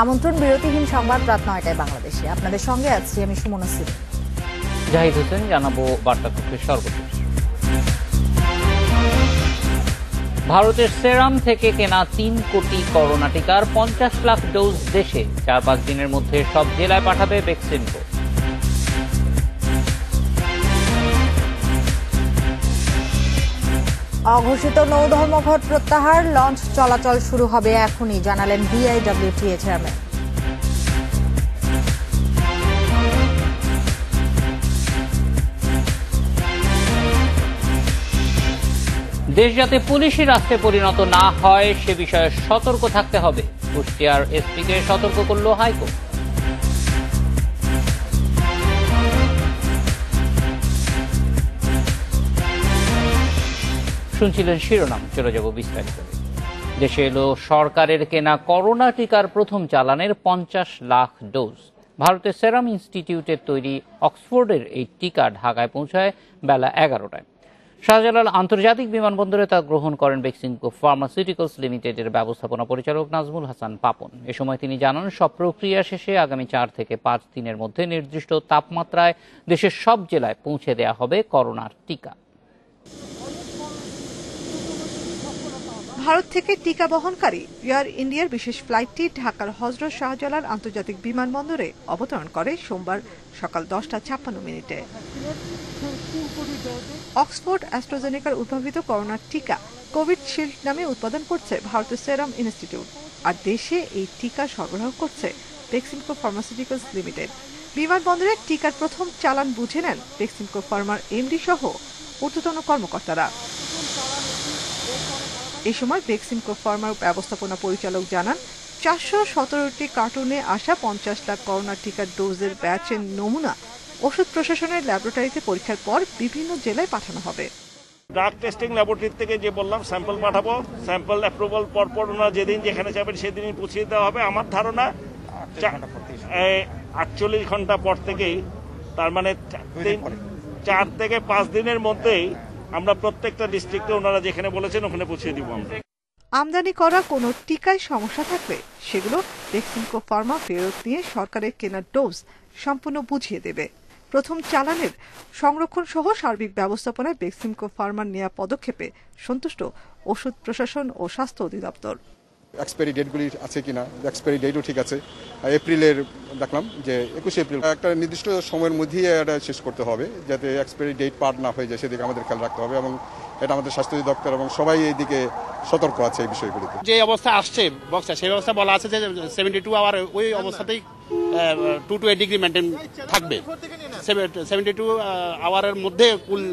আমন্ত্রণ বিরতিহীন সংবাদ রাত ৯টায় বাংলাদেশে। আপনাদের সঙ্গে আছি আমি সুমনা সিং। জাহিদ হোসেন। জানাবো বার্তাকক্ষের সর্বশেষ। ভারতের সেরাম থেকে কেনা ৩ কোটি করোনা টিকার ৫০ লাখ ডোজ দেশে ৪-৫ দিনের মধ্যে সব জেলায় পাঠাবে বেক্সিমকো। অঘোষিত নৌ ধর্মঘট প্রত্যাহার, লঞ্চ চলাচল শুরু হবে এখনই, জানালেন বিআইডব্লিউটিএ চেয়ারম্যান। দেশ যাতে পুলিশি রাষ্ট্রে পরিণত না হয় সে বিষয়ে সতর্ক থাকতে হবে, কুষ্টিয়ার এসপিকে সতর্ক করল হাইকোর্ট। শুনছিলেন শিরোনাম, চলে যাব বিস্তারিত। দেশে এলো সরকারের কেনা করোনা টিকার প্রথম চালানের ৫০ লাখ ডোজ। ভারতের সেরাম ইনস্টিটিউটের তৈরি অক্সফোর্ডের এই টিকা ঢাকায় পৌঁছায় বেলা ১১টায়। শাহজালাল আন্তর্জাতিক বিমানবন্দরে তা গ্রহণ করেন বেক্সিমকো ফার্মাসিউটিক্যালস লিমিটেডের ব্যবস্থাপনা পরিচালক নাজমুল হাসান পাপন। এ সময় তিনি জানান, সব প্রক্রিয়া শেষে আগামী ৪ থেকে ৫ দিনের মধ্যে নির্দিষ্ট তাপমাত্রায় দেশের সব জেলায় পৌঁছে দেওয়া হবে করোনার টিকা। ভারত থেকে টিকা বহনকারী এয়ার ইন্ডিয়ার বিশেষ ফ্লাইটটি ঢাকার হযরত শাহজালাল আন্তর্জাতিক বিমানবন্দরে অবতরণ করে সোমবার সকাল 10:56 অক্সফোর্ড অ্যাস্ট্রাজেনেকার উদ্ভাবিত করোনার টিকা কোভিশিল্ড নামে উৎপাদন করছে ভারতের সেরাম ইনস্টিটিউট, আর দেশে এই টিকা সরবরাহ করছে বেক্সিমকো ফার্মাসিউটিক্যালস লিমিটেড। বিমানবন্দরে টিকার প্রথম চালান বুঝে নেন বেক্সিমকো ফার্মার এমডি সহ ঊর্ধ্বতন কর্মকর্তারা। এ সময় বেক্সিমকো ফার্মার ব্যবস্থাপনা পরিচালক জানান, ৪১৭টি কার্টুনে আসা ৫০ লাখ করোনা টিকার ডোজের ব্যাচের নমুনা ওষুধ প্রশাসনের ল্যাবরেটরিতে পরীক্ষার পর বিভিন্ন জেলায় পাঠানো হবে। ড্রাগ টেস্টিং ল্যাবরেটরি থেকে যে বললাম স্যাম্পল পাঠাবো, স্যাম্পল অ্যাপ্রুভাল পরপর ওনারা যেদিন যেখানে যাবেন সেদিনই পৌঁছে দেওয়া হবে। আমার ধারণা ৪৮ ঘন্টা পর থেকেই, তার মানে ৪ থেকে ৫ দিনের মধ্যেই আমরা প্রত্যেকটা ডিস্ট্রিক্টে ওনারা যেখানে বলেছেন ওখানে পৌঁছে দিব। আমরা আমদানি করা কোনো টিকায় সমস্যা থাকলে সেগুলো বেক্সিমকো ফার্মা ফেরত নিয়ে সরকারের কেনা ডোজ সম্পূর্ণ বুঝিয়ে দেবে। প্রথম চালানের সংরক্ষণ সহ সার্বিক ব্যবস্থাপনায় বেক্সিমকো ফার্মার নেওয়া পদক্ষেপে সন্তুষ্ট ওষুধ প্রশাসন ও স্বাস্থ্য অধিদপ্তর। এক্সপায়ারি ডেটগুলি আছে কিনা, এক্সপায়ারি ডেটও ঠিক আছে। এপ্রিলের দেখলাম যে ২১ এপ্রিল একটা নির্দিষ্ট সময়ের মধ্যেই এটা শেষ করতে হবে, যাতে এক্সপায়ারি ডেট পার না হয়ে যায় সেদিকে আমাদের খেয়াল রাখতে হবে, এবং এটা আমাদের স্বাস্থ্য অধিদপ্তর এবং সবাই এই দিকে সতর্ক আছে এই বিষয়গুলিতে। যে অবস্থা আসছে বক্সে সেই অবস্থা বলা আছে যে 72 আওয়ার ওই অবস্থাতেই 2 to 8 ডিগ্রি মেনটেন থাকবে। 72 আওয়ারের মধ্যে কুল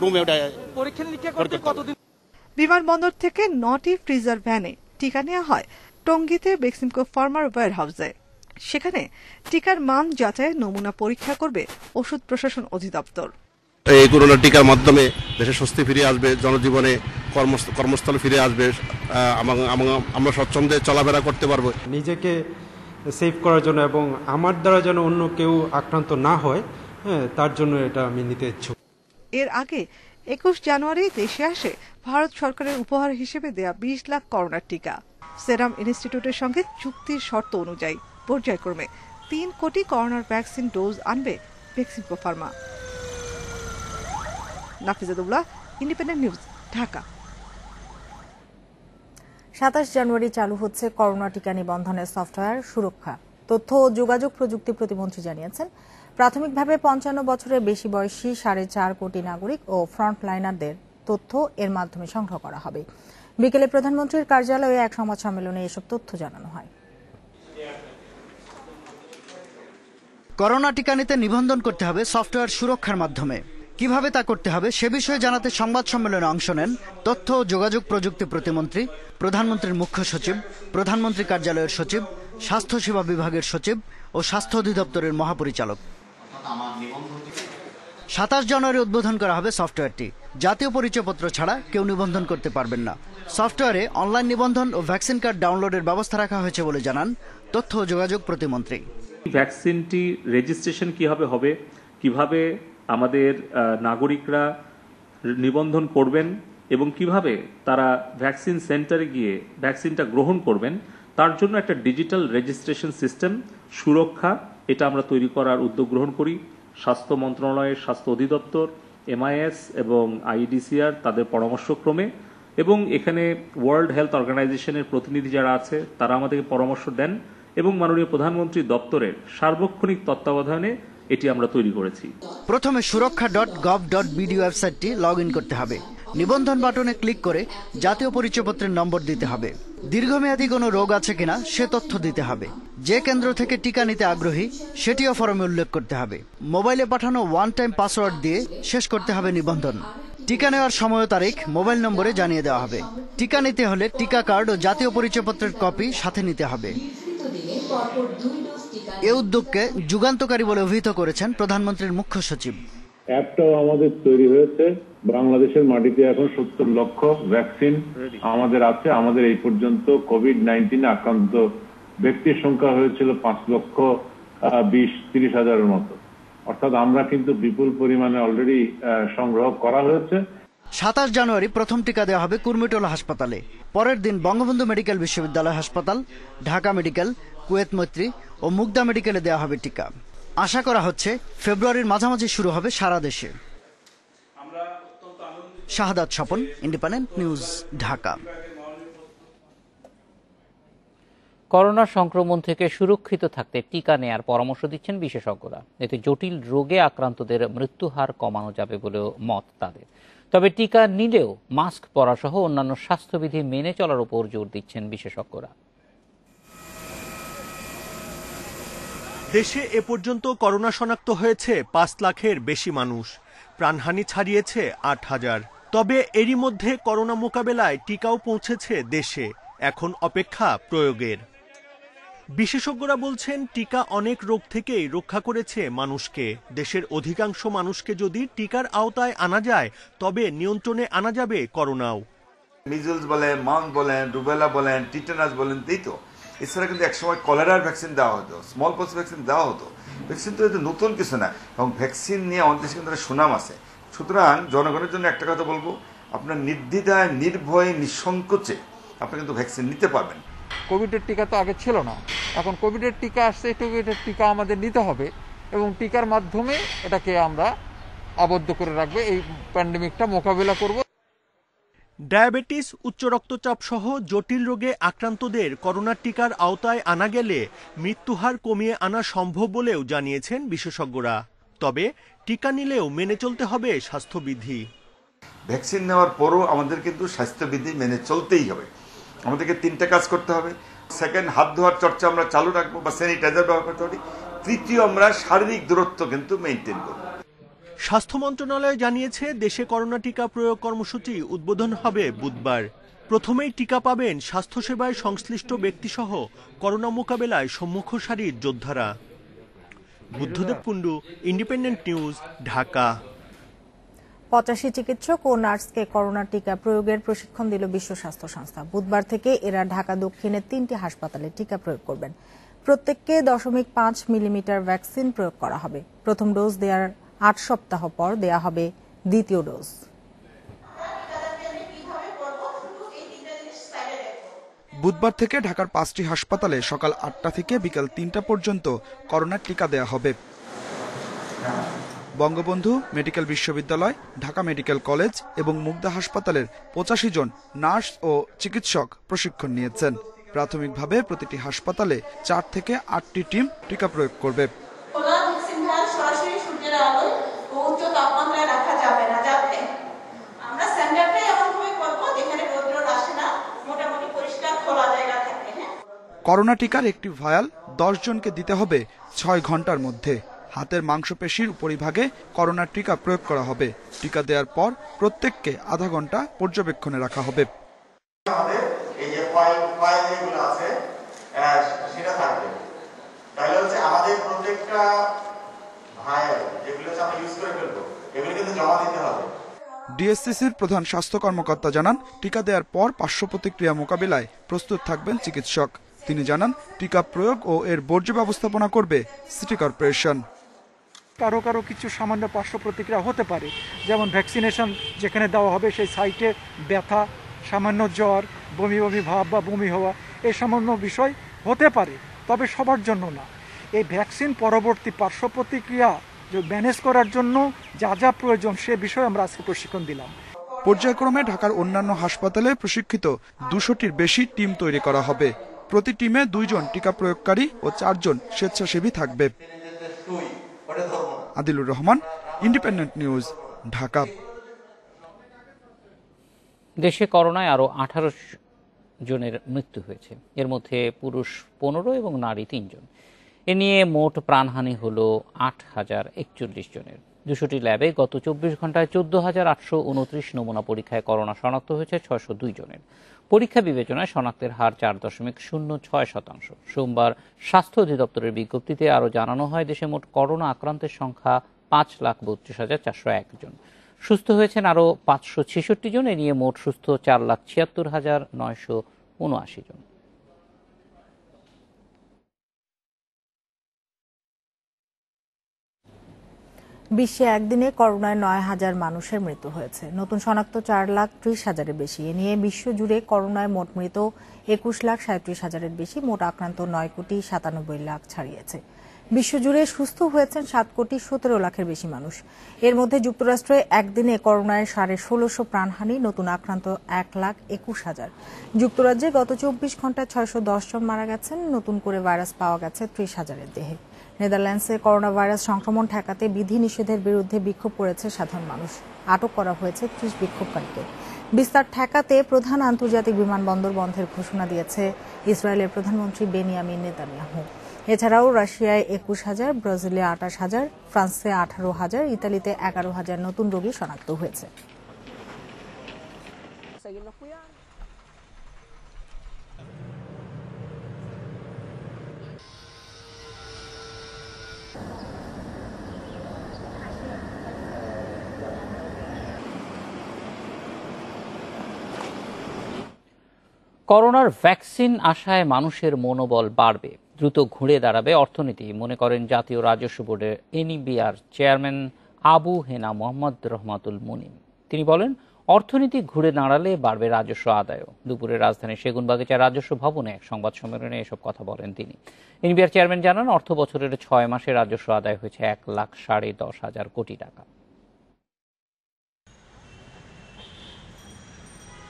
রুমে ওটা পরীক্ষা নিরীক্ষা করতে কতদিন। বিমানবন্দর থেকে 9টি ফ্রিজার ভ্যানে টিকা নেওয়া হয় টঙ্গীতে বেক্সিমকো ফার্মার ওয়্যার হাউসে। সেখানে টিকার মান যাচাইয়ের নমুনা পরীক্ষা করবে ওষুধ প্রশাসন অধিদপ্তর। এই করোনা টিকার মাধ্যমে দেশে স্বস্তি ফিরে আসবে, জনজীবনে কর্মস্থল ফিরে আসবে, আমরা স্বচ্ছন্দে চলাফেরা করতে পারবো। নিজেকে সেভ করার জন্য এবং আমার দ্বারা যেন অন্য কেউ আক্রান্ত না হয়, তার জন্য এটা আমি নিতে ইচ্ছুক। এর আগে ২১ জানুয়ারি দেশে আসে ভারত সরকারের উপহার হিসেবে দেয়া ২০ লাখ করোনার টিকা। সেরাম ইনস্টিটিউটের সঙ্গে চুক্তির শর্ত অনুযায়ী পর্যায়ক্রমে ৩ কোটি করোনার ভ্যাকসিন ডোজ আনবে Beximco pharma. Nafizatullah, Independent News, Dhaka. ২৭ জানুয়ারি চালু হচ্ছে করোনা টিকা নিবন্ধনের সফটওয়্যার সুরক্ষা। তথ্য ও যোগাযোগ প্রযুক্তি প্রতিমন্ত্রী জানিয়েছেন, প্রাথমিকভাবে ৫৫ বছরের বেশি বয়সী ৪.৫ কোটি নাগরিক ও ফ্রন্টলাইনারদের তথ্য এর মাধ্যমে সংগ্রহ করা হবে। বিকেলে প্রধানমন্ত্রীর কার্যালয়ে এক সংবাদ সম্মেলনে এসব তথ্য জানানো হয়। করোনা টিকা নিতে নিবন্ধন করতে হবে সফটওয়্যার সুরক্ষার মাধ্যমে। কিভাবে তা করতে হবে সে বিষয়ে জানাতে সংবাদ সম্মেলনে অংশ নেন তথ্য ও যোগাযোগ প্রযুক্তি প্রতিমন্ত্রী, প্রধানমন্ত্রীর মুখ্য সচিব, প্রধানমন্ত্রী কার্যালয়ের সচিব, স্বাস্থ্য সেবা বিভাগের সচিব ও স্বাস্থ্য অধিদপ্তরের মহাপরিচালক। ২৭ জানুয়ারি উদ্বোধন করা হবে সফটওয়্যারটি। জাতীয় পরিচয়পত্র ছাড়া কেউ নিবন্ধন করতে পারবেন না। সফটওয়্যারে অনলাইন নিবন্ধন ও ভ্যাকসিন কার্ড ডাউনলোডের ব্যবস্থা রাখা হয়েছে বলে জানান তথ্য ও যোগাযোগ প্রতিমন্ত্রী। ভ্যাকসিনটি রেজিস্ট্রেশন কিভাবে হবে, কিভাবে আমাদের নাগরিকরা নিবন্ধন করবেন এবং কিভাবে তারা ভ্যাকসিন সেন্টারে গিয়ে ভ্যাকসিনটা গ্রহণ করবেন, তার জন্য একটা ডিজিটাল রেজিস্ট্রেশন সিস্টেম সুরক্ষা এটা আমরা তৈরি করার উদ্যোগ গ্রহণ করি। স্বাস্থ্য মন্ত্রণালয়ের স্বাস্থ্য অধিদপ্তর, MIS এবং IDCR তাদের পরামর্শক্রমে এবং এখানে ওয়ার্ল্ড হেলথ অর্গানাইজেশনের প্রতিনিধি যারা আছে তারা আমাদেরকে পরামর্শ দেন এবং মাননীয় প্রধানমন্ত্রী দপ্তরের সার্বক্ষণিক তত্ত্বাবধানে এটি আমরা তৈরি করেছি। প্রথমে সুরক্ষা.gov.bd ওয়েবসাইটটি লগ ইন করতে হবে। নিবন্ধন বাটনে ক্লিক করে জাতীয় পরিচয়পত্রের নম্বর দিতে হবে। দীর্ঘমেয়াদী কোনো রোগ আছে কিনা সে তথ্য দিতে হবে। যে কেন্দ্র থেকে টিকা নিতে আগ্রহী সেটিও ফর্মে উল্লেখ করতে হবে। মোবাইলে পাঠানো ওয়ান টাইম পাসওয়ার্ড দিয়ে শেষ করতে হবে নিবন্ধন। টিকা নেওয়ার সময় ও তারিখ মোবাইল নম্বরে জানিয়ে দেওয়া হবে। টিকা নিতে হলে টিকা কার্ড ও জাতীয় পরিচয়পত্রের কপি সাথে নিতে হবে। এ উদ্যোগকে যুগান্তকারী বলে অভিহিত করেছেন প্রধানমন্ত্রীর মুখ্য সচিব। অ্যাপটাও আমাদের তৈরি হয়েছে। বাংলাদেশের মাটিতে এখন 70 লক্ষ ভ্যাকসিন আমাদের আছে। আমাদের এই পর্যন্ত কোভিড-19 আক্রান্ত ব্যক্তির সংখ্যা হয়েছিল 5,20,30 হাজারের মতো। অর্থাৎ আমরা কিন্তু বিপুল পরিমাণে অলরেডি সংগ্রহ করা হয়েছে। 27 জানুয়ারি প্রথম টিকা দেওয়া হবে কুর্মিটোলা হাসপাতালে। পরের দিন বঙ্গবন্ধু মেডিকেল বিশ্ববিদ্যালয় হাসপাতাল, ঢাকা মেডিকেল, কুয়েত মৈত্রী ও মুগদা মেডিকেলে দেওয়া হবে টিকা। আশা করা হচ্ছে ফেব্রুয়ারির মাঝামাঝি শুরু হবে সারা দেশে। Shahadat Swapan, Independent News, Dhaka. Corona সংক্রমণ থেকে সুরক্ষিত থাকতে টিকা নেয়ার পরামর্শ দিচ্ছেন বিশেষজ্ঞরা। এতে জটিল রোগে আক্রান্তদের মৃত্যুহার কমানো যাবে বলেও মত তাদের। তবে টিকা নিলেও মাস্ক পরা সহ অন্যান্য স্বাস্থ্যবিধি মেনে চলার উপর জোর দিচ্ছেন বিশেষজ্ঞরা। দেশে এ পর্যন্ত করোনা শনাক্ত হয়েছে 5 লাখের বেশি মানুষ, প্রাণহানি ছাড়িয়েছে 8,000। তবে এরই মধ্যে করোনা মোকাবেলায় টিকাও পৌঁছেছে দেশে, এখন অপেক্ষা প্রয়োগের। বিশেষজ্ঞরা বলছেন টিকা অনেক রোগ থেকেই রক্ষা করেছে মানুষকে। দেশের অধিকাংশ মানুষকে যদি টিকার আওতায় আনা যায় তবে নিয়ন্ত্রণে আনা যাবে করোনাও। মিজলস বলেন, মাউন্ট বলেন, রুবেলা বলেন, টিটানাস বলেন, এই তো। এছাড়া কিন্তু একসময় কলেরার ভ্যাকসিন দেওয়া হতো, স্মল পক্স ভ্যাকসিন দেওয়া হতো। ভ্যাকসিন তো এটা নতুন কিছু না, এবং ভ্যাকসিন নিয়ে আমাদের দেশে কিন্তু সুনাম আছে। সুতরাং জনগণের জন্য একটা কথা বলবো, আপনার নির্দ্বিধায়, নির্ভয়ে, নিঃসংকোচে আপনি কিন্তু ভ্যাকসিন নিতে পারবেন। কোভিডের টিকা তো আগে ছিল না, এখন কোভিডের টিকা আসছে, কোভিডের টিকা আমাদের নিতে হবে এবং টিকার মাধ্যমে এটাকে আমরা আবদ্ধ করে রাখবো, এই প্যান্ডেমিকটা মোকাবিলা করব। ডায়াবেটিস, উচ্চ রক্তচাপ সহ জটিল রোগে আক্রান্তদের করোনার টিকার আওতায় আনা গেলে মৃত্যুহার কমিয়ে আনা সম্ভব বলেও জানিয়েছেন বিশেষজ্ঞরা। তবে টিকা নিলেও মেনে চলতে হবে স্বাস্থ্যবিধি। ভ্যাকসিন নেওয়ার পরও আমাদের কিন্তু স্বাস্থ্যবিধি মেনে চলতেই হবে। আমাদেরকে 3টা কাজ করতে হবে। সেকেন্ড, হাত ধোয়ার চর্চা আমরা চালু রাখবো বা স্যানিটাইজার ব্যবহার করতে হবে। তৃতীয়, আমরা শারীরিক দূরত্ব কিন্তু মেনটেন করব। স্বাস্থ্য মন্ত্রণালয় জানিয়েছে দেশে করোনা টিকা প্রয়োগ কর্মসূচি উদ্বোধন হবে বুধবার। প্রথমেই টিকা পাবেন স্বাস্থ্যসেবায় সংশ্লিষ্ট ব্যক্তিসহ করোনা মোকাবেলায় সম্মুখ সারির যোদ্ধারা। Buddhadeb Kundu, independent News, Dhaka. 85 চিকিৎসক ও নার্সকে করোনা টিকা প্রয়োগের প্রশিক্ষণ দিল বিশ্ব স্বাস্থ্য সংস্থা। বুধবার থেকে এরা ঢাকা দক্ষিণের 3টি হাসপাতালে টিকা প্রয়োগ করবেন। প্রত্যেককে 0.5 মিলিমিটার ভ্যাকসিন প্রয়োগ করা হবে। প্রথম ডোজ দেওয়ার 8 সপ্তাহ পর দেয়া হবে দ্বিতীয় ডোজ। বুধবার থেকে ঢাকার 5টি হাসপাতালে সকাল 8টা থেকে বিকাল 3টা পর্যন্ত করোনার টিকা দেয়া হবে। বঙ্গবন্ধু মেডিকেল বিশ্ববিদ্যালয়, ঢাকা মেডিকেল কলেজ এবং মুগদা হাসপাতালের 85 জন নার্স ও চিকিৎসক প্রশিক্ষণ নিয়েছেন। প্রাথমিকভাবে প্রতিটি হাসপাতালে 4 থেকে 8টি টিম টিকা প্রয়োগ করবে। করোনা টিকার একটি ভায়াল 10 জনকে দিতে হবে 6 ঘন্টার মধ্যে। হাতের মাংসপেশির উপরিভাগে করোনার টিকা প্রয়োগ করা হবে। টিকা দেওয়ার পর প্রত্যেককে আধা ঘন্টা পর্যবেক্ষণে রাখা হবে। ডিএসসিসির প্রধান স্বাস্থ্য কর্মকর্তা জানান, টিকা দেওয়ার পর পার্শ্ব প্রতিক্রিয়া মোকাবিলায় প্রস্তুত থাকবেন চিকিৎসক। তিনি জানান, টিকা প্রয়োগ ও এর বর্জ্য ব্যবস্থাপনা করবে সিটি কর্পোরেশন। কারো কারো কিছু সামান্য পার্শ্ব প্রতিক্রিয়া হতে পারে, যেমন ভ্যাকসিনেশন যেখানে দেওয়া হবে সেই সাইটে ব্যথা, সামান্য জ্বর, বমি বমি ভাব বা বমি হওয়া এই সামান্য বিষয় হতে পারে, তবে সবার জন্য না। এই ভ্যাকসিন পরবর্তী পার্শ্ব প্রতিক্রিয়া ম্যানেজ করার জন্য যা যা প্রয়োজন সে বিষয়ে আমরা আজকে প্রশিক্ষণ দিলাম। পর্যায়ক্রমে ঢাকার অন্যান্য হাসপাতালে প্রশিক্ষিত 200টির বেশি টিম তৈরি করা হবে। প্রতি টিমে 2 জন টিকা প্রয়োগকারী ও 4 জন স্বেচ্ছাসেবী থাকবে। Adilur Rahman, independent News, Dhaka. দেশে করোনায় আরও 18 জনের মৃত্যু হয়েছে। এর মধ্যে পুরুষ 15 এবং নারী 3 জন। এ নিয়ে মোট প্রাণহানি হল 8,041 জনের। 200টি ল্যাবে গত 24 ঘন্টায় 14,829 নমুনা পরীক্ষায় করোনা শনাক্ত হয়েছে 602 জনের। পরীক্ষা বিবেচনায় শনাক্তের হার 4.06%। সোমবার স্বাস্থ্য অধিদপ্তরের বিজ্ঞপ্তিতে আরও জানানো হয়, দেশে মোট করোনা আক্রান্তের সংখ্যা 5,32,401 জন। সুস্থ হয়েছেন আরও 566 জন। এ নিয়ে মোট সুস্থ 4,76,979 জন। বিশ্বে একদিনে করোনায় 9,000 মানুষের মৃত্যু হয়েছে। নতুন শনাক্ত 4,30,000-এর বেশি। এ নিয়ে বিশ্বজুড়ে করোনায় মোট মৃত 21,37,000-এর বেশি। মোট আক্রান্ত 9,97,00,000 ছাড়িয়েছে। বিশ্বজুড়ে সুস্থ হয়েছেন 7,17,00,000-এর বেশি মানুষ। এর মধ্যে যুক্তরাষ্ট্রে একদিনে করোনায় 1650 প্রাণহানি, নতুন আক্রান্ত 1,21,000। যুক্তরাজ্যে গত 24 ঘন্টায় 610 জন মারা গেছেন। নতুন করে ভাইরাস পাওয়া গেছে 30,000-এর দেহে। নেদারল্যান্ডসে করোনা ভাইরাস সংক্রমণ ঠেকাতে বিধি নিষেধের বিরুদ্ধে বিক্ষোভ করেছে সাধারণ মানুষ। আটক করা হয়েছে 30 বিক্ষোভকারীকে। বিস্তার ঠেকাতে প্রধান আন্তর্জাতিক বিমানবন্দর বন্ধের ঘোষণা দিয়েছে ইসরায়েলের প্রধানমন্ত্রী বেনিয়ামিন নেতানিয়াহু। এছাড়াও রাশিয়ায় 21,000, ব্রাজিলে 28,000, ফ্রান্সে 18,000, ইতালিতে 11,000 নতুন রোগী শনাক্ত হয়েছে। করোনার ভ্যাকসিন আশায় মানুষের মনোবল বাড়বে, দ্রুত ঘুরে দাঁড়াবে অর্থনীতি, মনে করেন জাতীয় রাজস্ব বোর্ডের এনবিআর চেয়ারম্যান আবু হেনা মোহাম্মদ রহমাতুল মুনিম। তিনি বলেন, অর্থনীতি ঘুরে দাঁড়ালে বাড়বে রাজস্ব আদায়ও। দুপুরে রাজধানীর সেগুনবাগিচা রাজস্ব ভবনে এক সংবাদ সম্মেলনে এসব কথা বলেন তিনি। এনবিআর চেয়ারম্যান জানান, অর্থ বছরের 6 মাসে রাজস্ব আদায় হয়েছে 1,10,500 কোটি টাকা।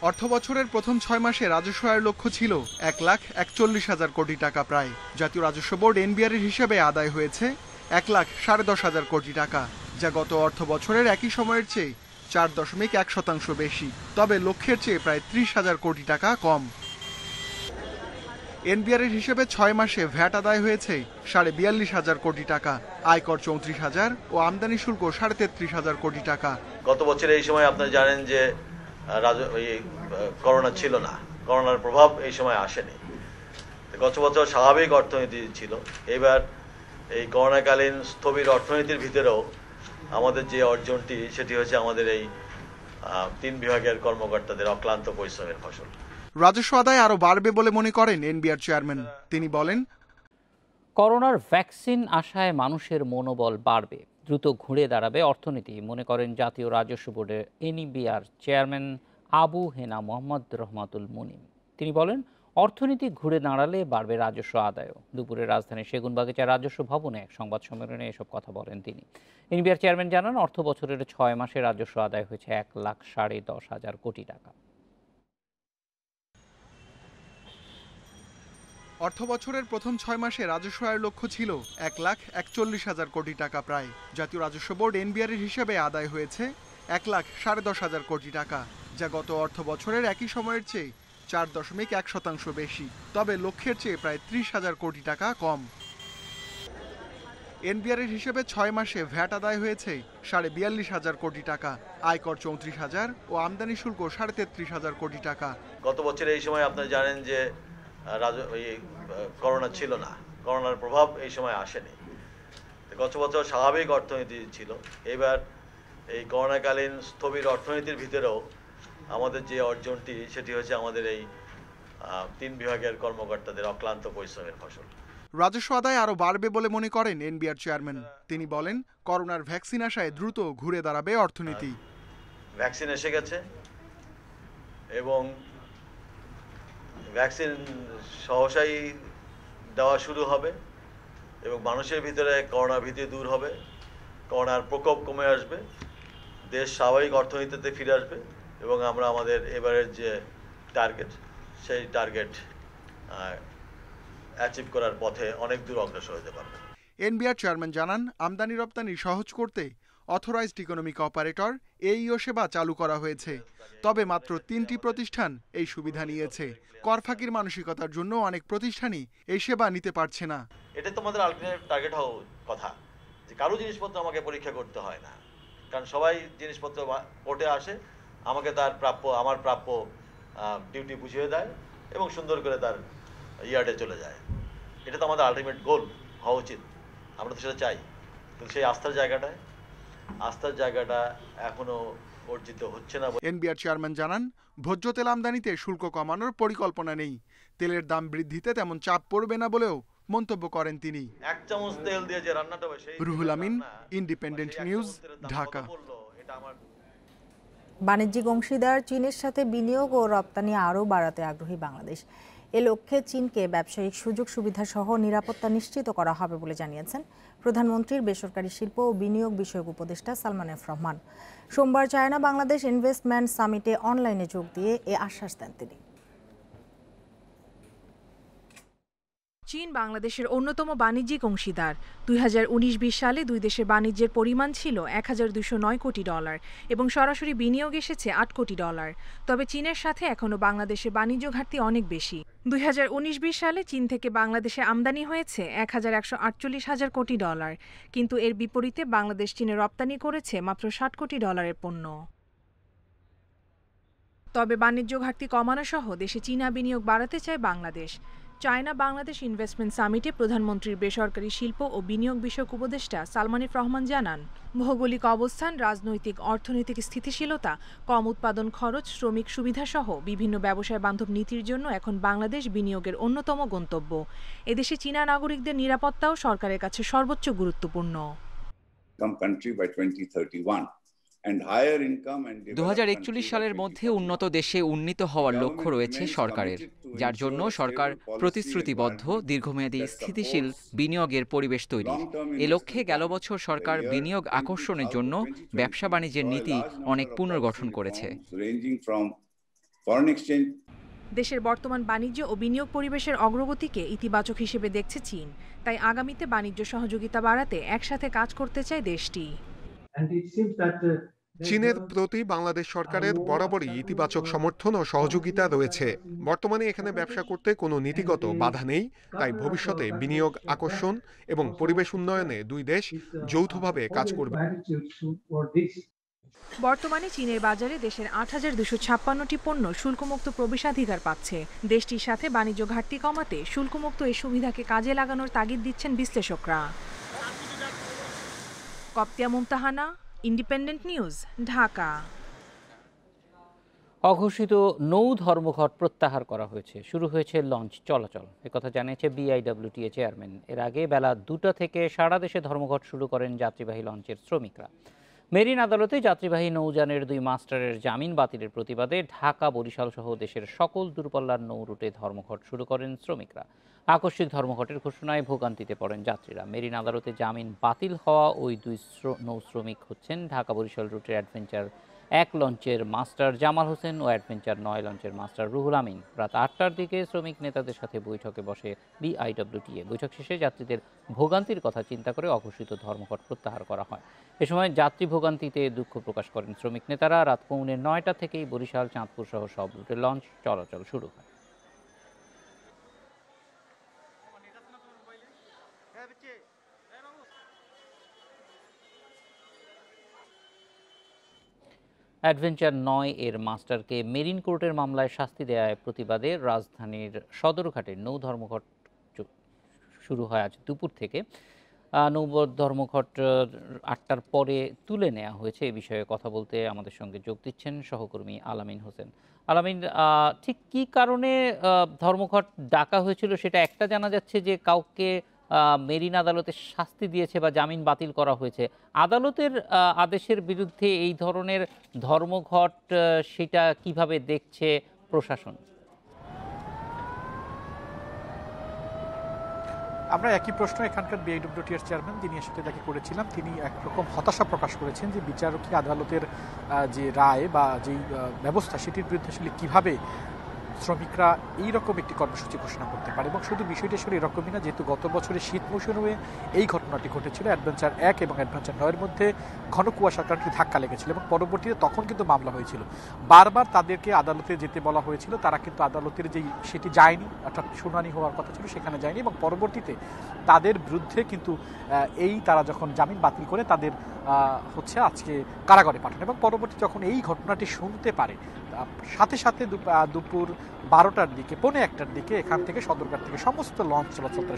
অর্থ বছরের প্রথম 6 মাসে রাজস্ব আয়ের লক্ষ্য ছিল 1,41,000 কোটি টাকা প্রায়। জাতীয় রাজস্ব বোর্ড এনবিআর এর হিসেবে আদায় হয়েছে 1,10,500 কোটি টাকা, যা গত অর্থ বছরের একই সময়ের চেয়ে 4.1% বেশি। তবে লক্ষ্যের চেয়ে প্রায় 30,000 কোটি টাকা কম। এনবিআর এর হিসেবে 6 মাসে ভ্যাট আদায় হয়েছে 42,500 কোটি টাকা, আয়কর 34,000 ও আমদানি শুল্ক 33,500 কোটি টাকা। গত বছর এই সময় আপনারা জানেন যে করোনা ছিল না, করোনার প্রভাব এই সময় আসেনি। গত বছর স্বাভাবিক অর্থনীতি ছিল। এবার এই করোনাকালীন স্থবির অর্থনীতির ভিতরেও আমাদের যে অর্জনটি, সেটি হচ্ছে আমাদের এই 3 বিভাগের কর্মকর্তাদের অক্লান্ত পরিশ্রমের ফসল। রাজস্ব আদায় আরো বাড়বে বলে মনে করেন এনবিআর চেয়ারম্যান। তিনি বলেন, করোনার ভ্যাকসিন আশায় মানুষের মনোবল বাড়বে, দ্রুত ঘুরে দাঁড়াবে অর্থনীতি, মনে করেন জাতীয় রাজস্ব বোর্ডের এনবিআর চেয়ারম্যান আবু হেনা মোহাম্মদ রহমাতুল মুনিম। তিনি বলেন, অর্থনীতি ঘুরে দাঁড়ালে বাড়বে রাজস্ব আদায়ও। দুপুরে রাজধানীর সেগুনবাগিচা রাজস্ব ভবনে এক সংবাদ সম্মেলনে এসব কথা বলেন তিনি। এনবিআর চেয়ারম্যান জানান, অর্থ বছরের 6 মাসে রাজস্ব আদায় হয়েছে 1,10,500 কোটি টাকা। অর্থ বছরের প্রথম 6 মাসে রাজস্ব আয়ের লক্ষ্য ছিল 1,41,000 কোটি টাকা প্রায়। জাতীয় রাজস্ব বোর্ড এনবিআর এর হিসেবে আদায় হয়েছে 1,10,500 কোটি টাকা, যা গত অর্থ বছরের একই সময়ের চেয়ে 4.1% বেশি। তবে লক্ষ্যের চেয়ে প্রায় 30,000 কোটি টাকা কম। এনবিআর এর হিসেবে 6 মাসে ভ্যাট আদায় হয়েছে 42,500 কোটি টাকা, আয়কর 34,000 ও আমদানি শুল্ক 33,500 কোটি টাকা। গত বছর এই সময় আপনারা জানেন যে করোনা ছিল না, করোনার প্রভাব এই সময় আসেনি। গত বছর স্বাভাবিক অর্থনীতি ছিল। এবার এই করোনাকালীন স্থবির অর্থনীতির ভিতরেও আমাদের যে অর্জনটি, সেটি হচ্ছে আমাদের এই 3 বিভাগের কর্মকর্তাদের অক্লান্ত পরিশ্রমের ফসল। রাজস্ব আদায় আরো বাড়বে বলে মনে করেন এনবিআর চেয়ারম্যান। তিনি বলেন, করোনার ভ্যাকসিন আসায় দ্রুত ঘুরে দাঁড়াবে অর্থনীতি। ভ্যাকসিন এসে গেছে এবং ভ্যাকসিন সহসাই দেওয়া শুরু হবে এবং মানুষের ভিতরে করোনা ভীতি দূর হবে, করোনার প্রকোপ কমে আসবে, দেশ স্বাভাবিক অর্থনীতিতে ফিরে আসবে এবং আমরা আমাদের এবারের যে টার্গেট সেই টার্গেট অ্যাচিভ করার পথে অনেক দূর অগ্রসর হতে পারবে। এনবিআর চেয়ারম্যান জানান, আমদানি রপ্তানি সহজ করতে অথরাইজড ইকোনমিক অপারেটর এইও সেবা চালু করা হয়েছে। তবে মাত্র 3টি প্রতিষ্ঠান এই সুবিধা নিয়েছে। কর ফাঁকির মানসিকতার জন্য অনেক প্রতিষ্ঠানই এই সেবা নিতে পারছে না। এটা তো আমাদের আলটিমেট টার্গেট হওয়া কথা, যে কারো জিনিসপত্র আমাকে পরীক্ষা করতে হয় না, কারণ সবাই জিনিসপত্র কোর্টে আসে, আমাকে তার প্রাপ্য আমার প্রাপ্য ডিউটি বুঝিয়ে দেয় এবং সুন্দর করে তার ইয়ার্ডে চলে যায়। এটা তো আমাদের আলটিমেট গোল হওয়া উচিত, আমরা তো সেটা চাই। কিন্তু সেই আস্থার জায়গাটা এখনো অর্জিত হচ্ছে না। এনবিআর চেয়ারম্যান জানান, ভোজ্য তেল আমদানিতে শুল্ক কমানোর পরিকল্পনা নেই। তেলের দাম বৃদ্ধিতে তেমন চাপ পড়বে না বলেও মন্তব্য করেন তিনি। 1 চামচ তেল দিয়ে যে রান্নাটা হয় সেই রুহুল আমিন, ইন্ডিপেন্ডেন্ট নিউজ, ঢাকা। বাণিজ্যিক অংশীদার চীনের সাথে বিনিয়োগ ও রপ্তানি আরও বাড়াতে আগ্রহী বাংলাদেশ। এ লক্ষ্যে চীনকে ব্যবসায়িক সুযোগ সুবিধা সহ নিরাপত্তা নিশ্চিত করা হবে বলে জানিয়েছেন প্রধানমন্ত্রীর বেসরকারি শিল্প ও বিনিয়োগ বিষয়ক উপদেষ্টা সালমান এফ রহমান। সোমবার চায়না বাংলাদেশ ইনভেস্টমেন্ট সামিটে অনলাইনে যোগ দিয়ে এ আশ্বাস দেন তিনি। চীন বাংলাদেশের অন্যতম বাণিজ্যিক অংশীদার। 2019-20 সালে দুই দেশের বাণিজ্যের পরিমাণ ছিল $1209 কোটি এবং সরাসরি বিনিয়োগ এসেছে $8 কোটি। তবে চীনের সাথে এখনও বাংলাদেশের বাণিজ্য ঘাটতি অনেক বেশি। 2019-20 সালে চীন থেকে বাংলাদেশে আমদানি হয়েছে $1,148 কোটি, কিন্তু এর বিপরীতে বাংলাদেশ চীনে রপ্তানি করেছে মাত্র $60 কোটি পণ্য। তবে বাণিজ্য ঘাটতি কমানো সহ দেশে চীনা বিনিয়োগ বাড়াতে চায় বাংলাদেশ। চায়না বাংলাদেশ ইনভেস্টমেন্ট সামিটে প্রধানমন্ত্রীর বেসরকারি শিল্প ও বিনিয়োগ বিষয়ক উপদেষ্টা সালমান এফ রহমান জানান, ভৌগোলিক অবস্থান, রাজনৈতিক অর্থনৈতিক স্থিতিশীলতা, কম উৎপাদন খরচ, শ্রমিক সুবিধা সহ বিভিন্ন ব্যবসায় বান্ধব নীতির জন্য এখন বাংলাদেশ বিনিয়োগের অন্যতম গন্তব্য। এদেশে চীনা নাগরিকদের নিরাপত্তাও সরকারের কাছে সর্বোচ্চ গুরুত্বপূর্ণ। 2041 সালের মধ্যে উন্নত দেশে উন্নীত হওয়ার লক্ষ্য রয়েছে সরকারের, যার জন্য সরকার প্রতিশ্রুতিবদ্ধ দীর্ঘমেয়াদী স্থিতিশীল বিনিয়োগের পরিবেশ তৈরি। এ লক্ষ্যে গেল বছর সরকার বিনিয়োগ আকর্ষণের জন্য ব্যবসা বাণিজ্যের নীতি অনেক পুনর্গঠন করেছে। দেশের বর্তমান বাণিজ্য ও বিনিয়োগ পরিবেশের অগ্রগতিকে ইতিবাচক হিসেবে দেখছে চীন, তাই আগামীতে বাণিজ্য সহযোগিতা বাড়াতে একসাথে কাজ করতে চায় দেশটি। চীনের প্রতি বাংলাদেশ সরকারের বরাবরই ইতিবাচক সমর্থন ও সহযোগিতা রয়েছে। বর্তমানে এখানে ব্যবসা করতে কোনো নীতিগত বাধা নেই, তাই ভবিষ্যতে বিনিয়োগ আকর্ষণ এবং পরিবেশ উন্নয়নে দুই দেশ যৌথভাবে কাজ করবে। বর্তমানে চীনের বাজারে দেশের ৮,২৫৬টি পণ্য শুল্কমুক্ত প্রবেশাধিকার পাচ্ছে। দেশটির সাথে বাণিজ্য ঘাটতি কমাতে শুল্কমুক্ত এই সুবিধাকে কাজে লাগানোর তাগিদ দিচ্ছেন বিশ্লেষকরা। কপ্তিয়া মুমতাহানা, ইন্ডিপেন্ডেন্ট নিউজ, ঢাকা। অঘোষিত নৌ ধর্মঘট প্রত্যাহার করা হয়েছে, শুরু হয়েছে লঞ্চ চলাচল, একথা জানিয়েছে বিআইডব্লিউটিএ চেয়ারম্যান। এর আগে বেলা 2টা থেকে সারা দেশে ধর্মঘট শুরু করেন যাত্রীবাহী লঞ্চের শ্রমিকরা। মেরিন আদালতে যাত্রীবাহী নৌযানের 2 মাস্টারের জামিন বাতিলের প্রতিবাদে ঢাকা, বরিশাল সহ দেশের সকল দূরপাল্লার নৌ রুটে ধর্মঘট শুরু করেন শ্রমিকরা। আকস্মিক ধর্মঘটের ঘোষণায় ভোগান্তিতে পড়েন যাত্রীরা। মেরিন আদালতে জামিন বাতিল হওয়া ওই 2 নৌ শ্রমিক হচ্ছেন ঢাকা বরিশাল রুটের অ্যাডভেঞ্চার 1 লঞ্চের মাস্টার জামাল হোসেন ও অ্যাডভেঞ্চার 9 লঞ্চের মাস্টার রুহুল আমিন। রাত 8টার দিকে শ্রমিক নেতাদের সাথে বৈঠকে বসে বিআইডব্লিউটিএ। বৈঠক শেষে যাত্রীদের ভোগান্তির কথা চিন্তা করে অঘোষিত ধর্মঘট প্রত্যাহার করা হয়। এ সময় যাত্রী ভোগান্তিতে দুঃখ প্রকাশ করেন শ্রমিক নেতারা। রাত 9:45 থেকেই বরিশাল, চাঁদপুর সহ সব রুটে লঞ্চ চলাচল শুরু হয়। অ্যাডভেঞ্চার 9 এর মাস্টারকে মেরিন কোর্টের মামলায় শাস্তি দেওয়ার প্রতিবাদে রাজধানীর সদরঘাটে নৌ ধর্মঘট শুরু হয় আজ দুপুর থেকে। নৌ ধর্মঘট 8টার পরে তুলে নেওয়া হয়েছে। এ বিষয়ে কথা বলতে আমাদের সঙ্গে যোগ দিচ্ছেন সহকর্মী আলামিন হোসেন। আলামিন, ঠিক কী কারণে ধর্মঘট ডাকা হয়েছিল সেটা একটা জানা যাচ্ছে যে কাউকে মেরিন আদালতে শাস্তি দিয়েছে বা জামিন বাতিল করা হয়েছে। আদালতের আদেশের বিরুদ্ধে এই ধরনের ধর্মঘট সেটা কিভাবে দেখছে প্রশাসন? আমরা একই প্রশ্ন এখানকার বিআইডব্লিউটিআর চেয়ারম্যান যিনি আসলে তাকে করেছিলাম, তিনি একরকম হতাশা প্রকাশ করেছেন যে বিচারকী আদালতের যে রায় বা যেই ব্যবস্থা সেটির বিরুদ্ধে আসলে কীভাবে শ্রমিকরা এইরকম একটি কর্মসূচি ঘোষণা করতে পারে। এবং শুধু বিষয়টি আসলে এরকমই না, যেহেতু গত বছরের শীত মৌসুমে এই ঘটনাটি ঘটেছিল, অ্যাডভেঞ্চার 1 এবং অ্যাডভেঞ্চার 9 এর মধ্যে ঘন কুয়াশার কারণে ধাক্কা লেগেছিল এবং পরবর্তীতে তখন কিন্তু মামলা হয়েছিল। বারবার তাদেরকে আদালতে যেতে বলা হয়েছিল, তারা কিন্তু আদালতের যেই সেটি যায়নি, অর্থাৎ শুনানি হওয়ার কথা ছিল সেখানে যায়নি এবং পরবর্তীতে তাদের বিরুদ্ধে কিন্তু তারা যখন জামিন বাতিল করে তাদের আজকে কারাগারে পাঠানো এবং পরবর্তী যখন এই ঘটনাটি শুনতে পারে সাথে সাথে দুপুর 12টার দিকে 1:45টার দিকে এখান থেকে সদরঘাট থেকে সমস্ত লঞ্চ চলাচলটা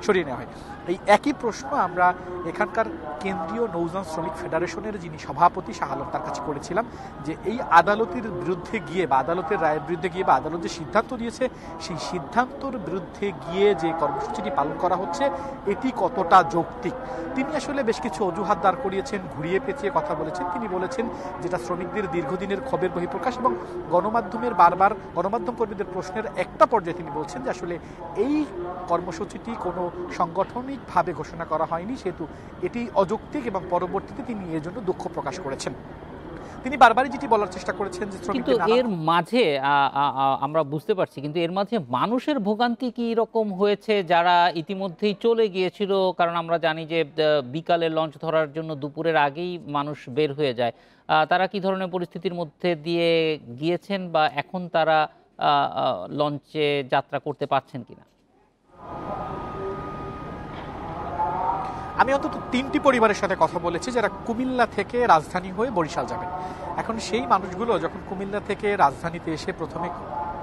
সরিয়ে নেওয়া হয়। এই একই প্রশ্ন আমরা এখানকার কেন্দ্রীয় নৌযান শ্রমিক ফেডারেশনের যিনি সভাপতি শাহ আলম তার কাছে করেছিলাম, যে এই আদালতের বিরুদ্ধে গিয়ে বা আদালতের রায়ের বিরুদ্ধে গিয়ে বা আদালত যে সিদ্ধান্ত দিয়েছে সেই সিদ্ধান্তর বিরুদ্ধে গিয়ে যে কর্মসূচিটি পালন করা হচ্ছে এটি কতটা যৌক্তিক। তিনি আসলে বেশ কিছু অজুহাত দাঁড় করিয়েছেন, ঘুরিয়ে পেঁচিয়ে কথা বলেছেন। তিনি বলেছেন যেটা শ্রমিকদের দীর্ঘদিনের ক্ষোভের বহিঃপ্রকাশ এবং গণমাধ্যমের বারবার গণমাধ্যম কর্মীদের প্রশ্নের একটা পর্যায়ে তিনি বলছেন যে আসলে এই কর্মসূচিটি কোনো সাংগঠনিকভাবে ঘোষণা করা হয়নি, সেহেতু এটি অযৌক্তিক এবং পরবর্তীতে তিনি এর জন্য দুঃখ প্রকাশ করেছেন। তিনি বারবারই যেটি বলার চেষ্টা করেছেন যে কিন্তু এর মাঝে আমরা বুঝতে পারছি, কিন্তু এর মাঝে মানুষের ভোগান্তি কি রকম হয়েছে যারা ইতিমধ্যেই চলে গিয়েছিল? কারণ আমরা জানি যে বিকালে লঞ্চ ধরার জন্য দুপুরের আগেই মানুষ বের হয়ে যায়। তারা কি ধরনের পরিস্থিতির মধ্যে দিয়ে গিয়েছেন বা এখন তারা লঞ্চে যাত্রা করতে পারছেন কিনা? আমি অন্তত 3টি পরিবারের সাথে কথা বলেছি যারা কুমিল্লা থেকে রাজধানী হয়ে বরিশাল যাবেন। এখন সেই মানুষগুলো যখন কুমিল্লা থেকে রাজধানীতে এসে প্রথমে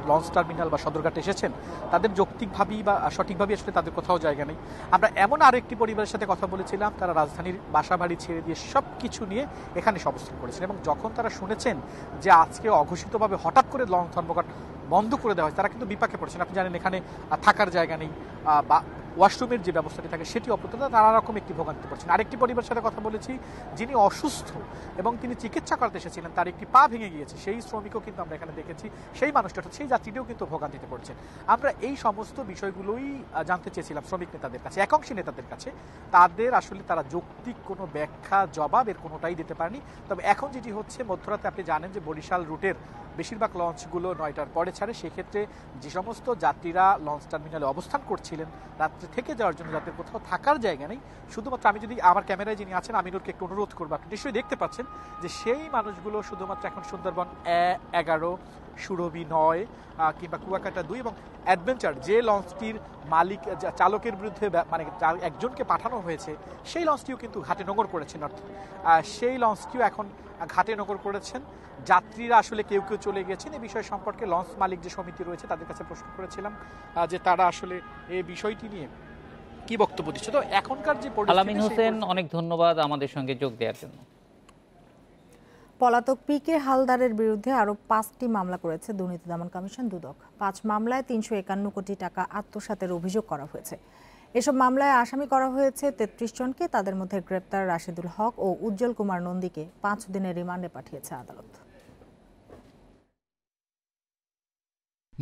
লঞ্চ টার্মিনাল বা সদরঘাটে এসেছেন, তাদের যৌক্তিকভাবেই বা সঠিকভাবে আসলে তাদের কোথাও জায়গা নেই। আমরা এমন আরেকটি পরিবারের সাথে কথা বলেছিলাম, তারা রাজধানীর বাসা বাড়ি ছেড়ে দিয়ে সব কিছু নিয়ে এখানে অবস্থান করেছেন এবং যখন তারা শুনেছেন যে আজকে অঘোষিতভাবে হঠাৎ করে লঞ্চ ধর্মঘট বন্ধ করে দেওয়া হয়, তারা কিন্তু বিপাকে পড়ছেন। আপনি জানেন এখানে থাকার জায়গা নেই বা ওয়াশরুমের যে ব্যবস্থাটি থাকে সেটি অপ্রতুল, নানা রকম একটি ভোগান্তি পড়ছেন। আরেকটি পরিবারের সাথে কথা বলেছি যিনি অসুস্থ এবং তিনি চিকিৎসা করতে এসেছিলেন, তার একটি পা ভেঙে গিয়েছে, সেই শ্রমিকও কিন্তু আমরা এখানে দেখেছি, সেই মানুষটা সেই যাত্রীটিও কিন্তু ভোগান্তিতে পড়ছেন। আমরা এই সমস্ত বিষয়গুলোই জানতে চেয়েছিলাম শ্রমিক নেতাদের কাছে, একাংশী নেতাদের কাছে। তাদের আসলে তারা যৌক্তিক কোনো ব্যাখ্যা জবাব এর কোনোটাই দিতে পারেনি। তবে এখন যেটি হচ্ছে, মধ্যরাতে আপনি জানেন যে বরিশাল রুটের বেশিরভাগ লঞ্চগুলো 9টার পরে ছাড়ে, সেক্ষেত্রে যে সমস্ত যাত্রীরা লঞ্চ টার্মিনালে অবস্থান করছিলেন রাত্রে থেকে যাওয়ার জন্য, যাদের কোথাও থাকার জায়গা নেই, শুধুমাত্র আমি যদি আমার ক্যামেরায় যিনি আছেন আমিনুরকে একটু অনুরোধ করবো, আপনি নিশ্চয়ই দেখতে পাচ্ছেন যে সেই মানুষগুলো শুধুমাত্র এখন সুন্দরবন 11, সুরভি 9 কিংবা কুয়াকাটা 2 এবং অ্যাডভেঞ্চার যে লঞ্চটির মালিক চালকের বিরুদ্ধে মানে একজনকে পাঠানো হয়েছে সেই লঞ্চটিও কিন্তু ঘাটে নোঙর করেছেন। অর্থাৎ সেই লঞ্চটিও এখন ঘাটে নোঙর করেছেন। যাত্রীরা আসলে কেউ কেউ চলে গেছেন। এই বিষয় সম্পর্কে লঞ্চ মালিক যে সমিতি রয়েছে তাদের কাছে প্রশ্ন করেছিলাম যে তারা আসলে এই বিষয়টি নিয়ে কি বক্তব্য দিচ্ছে। তো এখনকার যে আলামিন হোসেন, অনেক ধন্যবাদ আমাদের সঙ্গে যোগ দেওয়ার জন্য। পলাতক পিকে হালদারের বিরুদ্ধে আরো 5টি মামলা করেছে দুর্নীতি দমন কমিশন দুদক। 5 মামলায় 351 কোটি টাকা আত্মসাতের অভিযোগ করা হয়েছে। এসব মামলায় আসামি করা হয়েছে 33 জনকে। তাদের মধ্যে গ্রেপ্তার রাশেদুল হক ও উজ্জ্বল কুমার নন্দীকে 5 দিনের রিমান্ডে পাঠিয়েছে আদালত।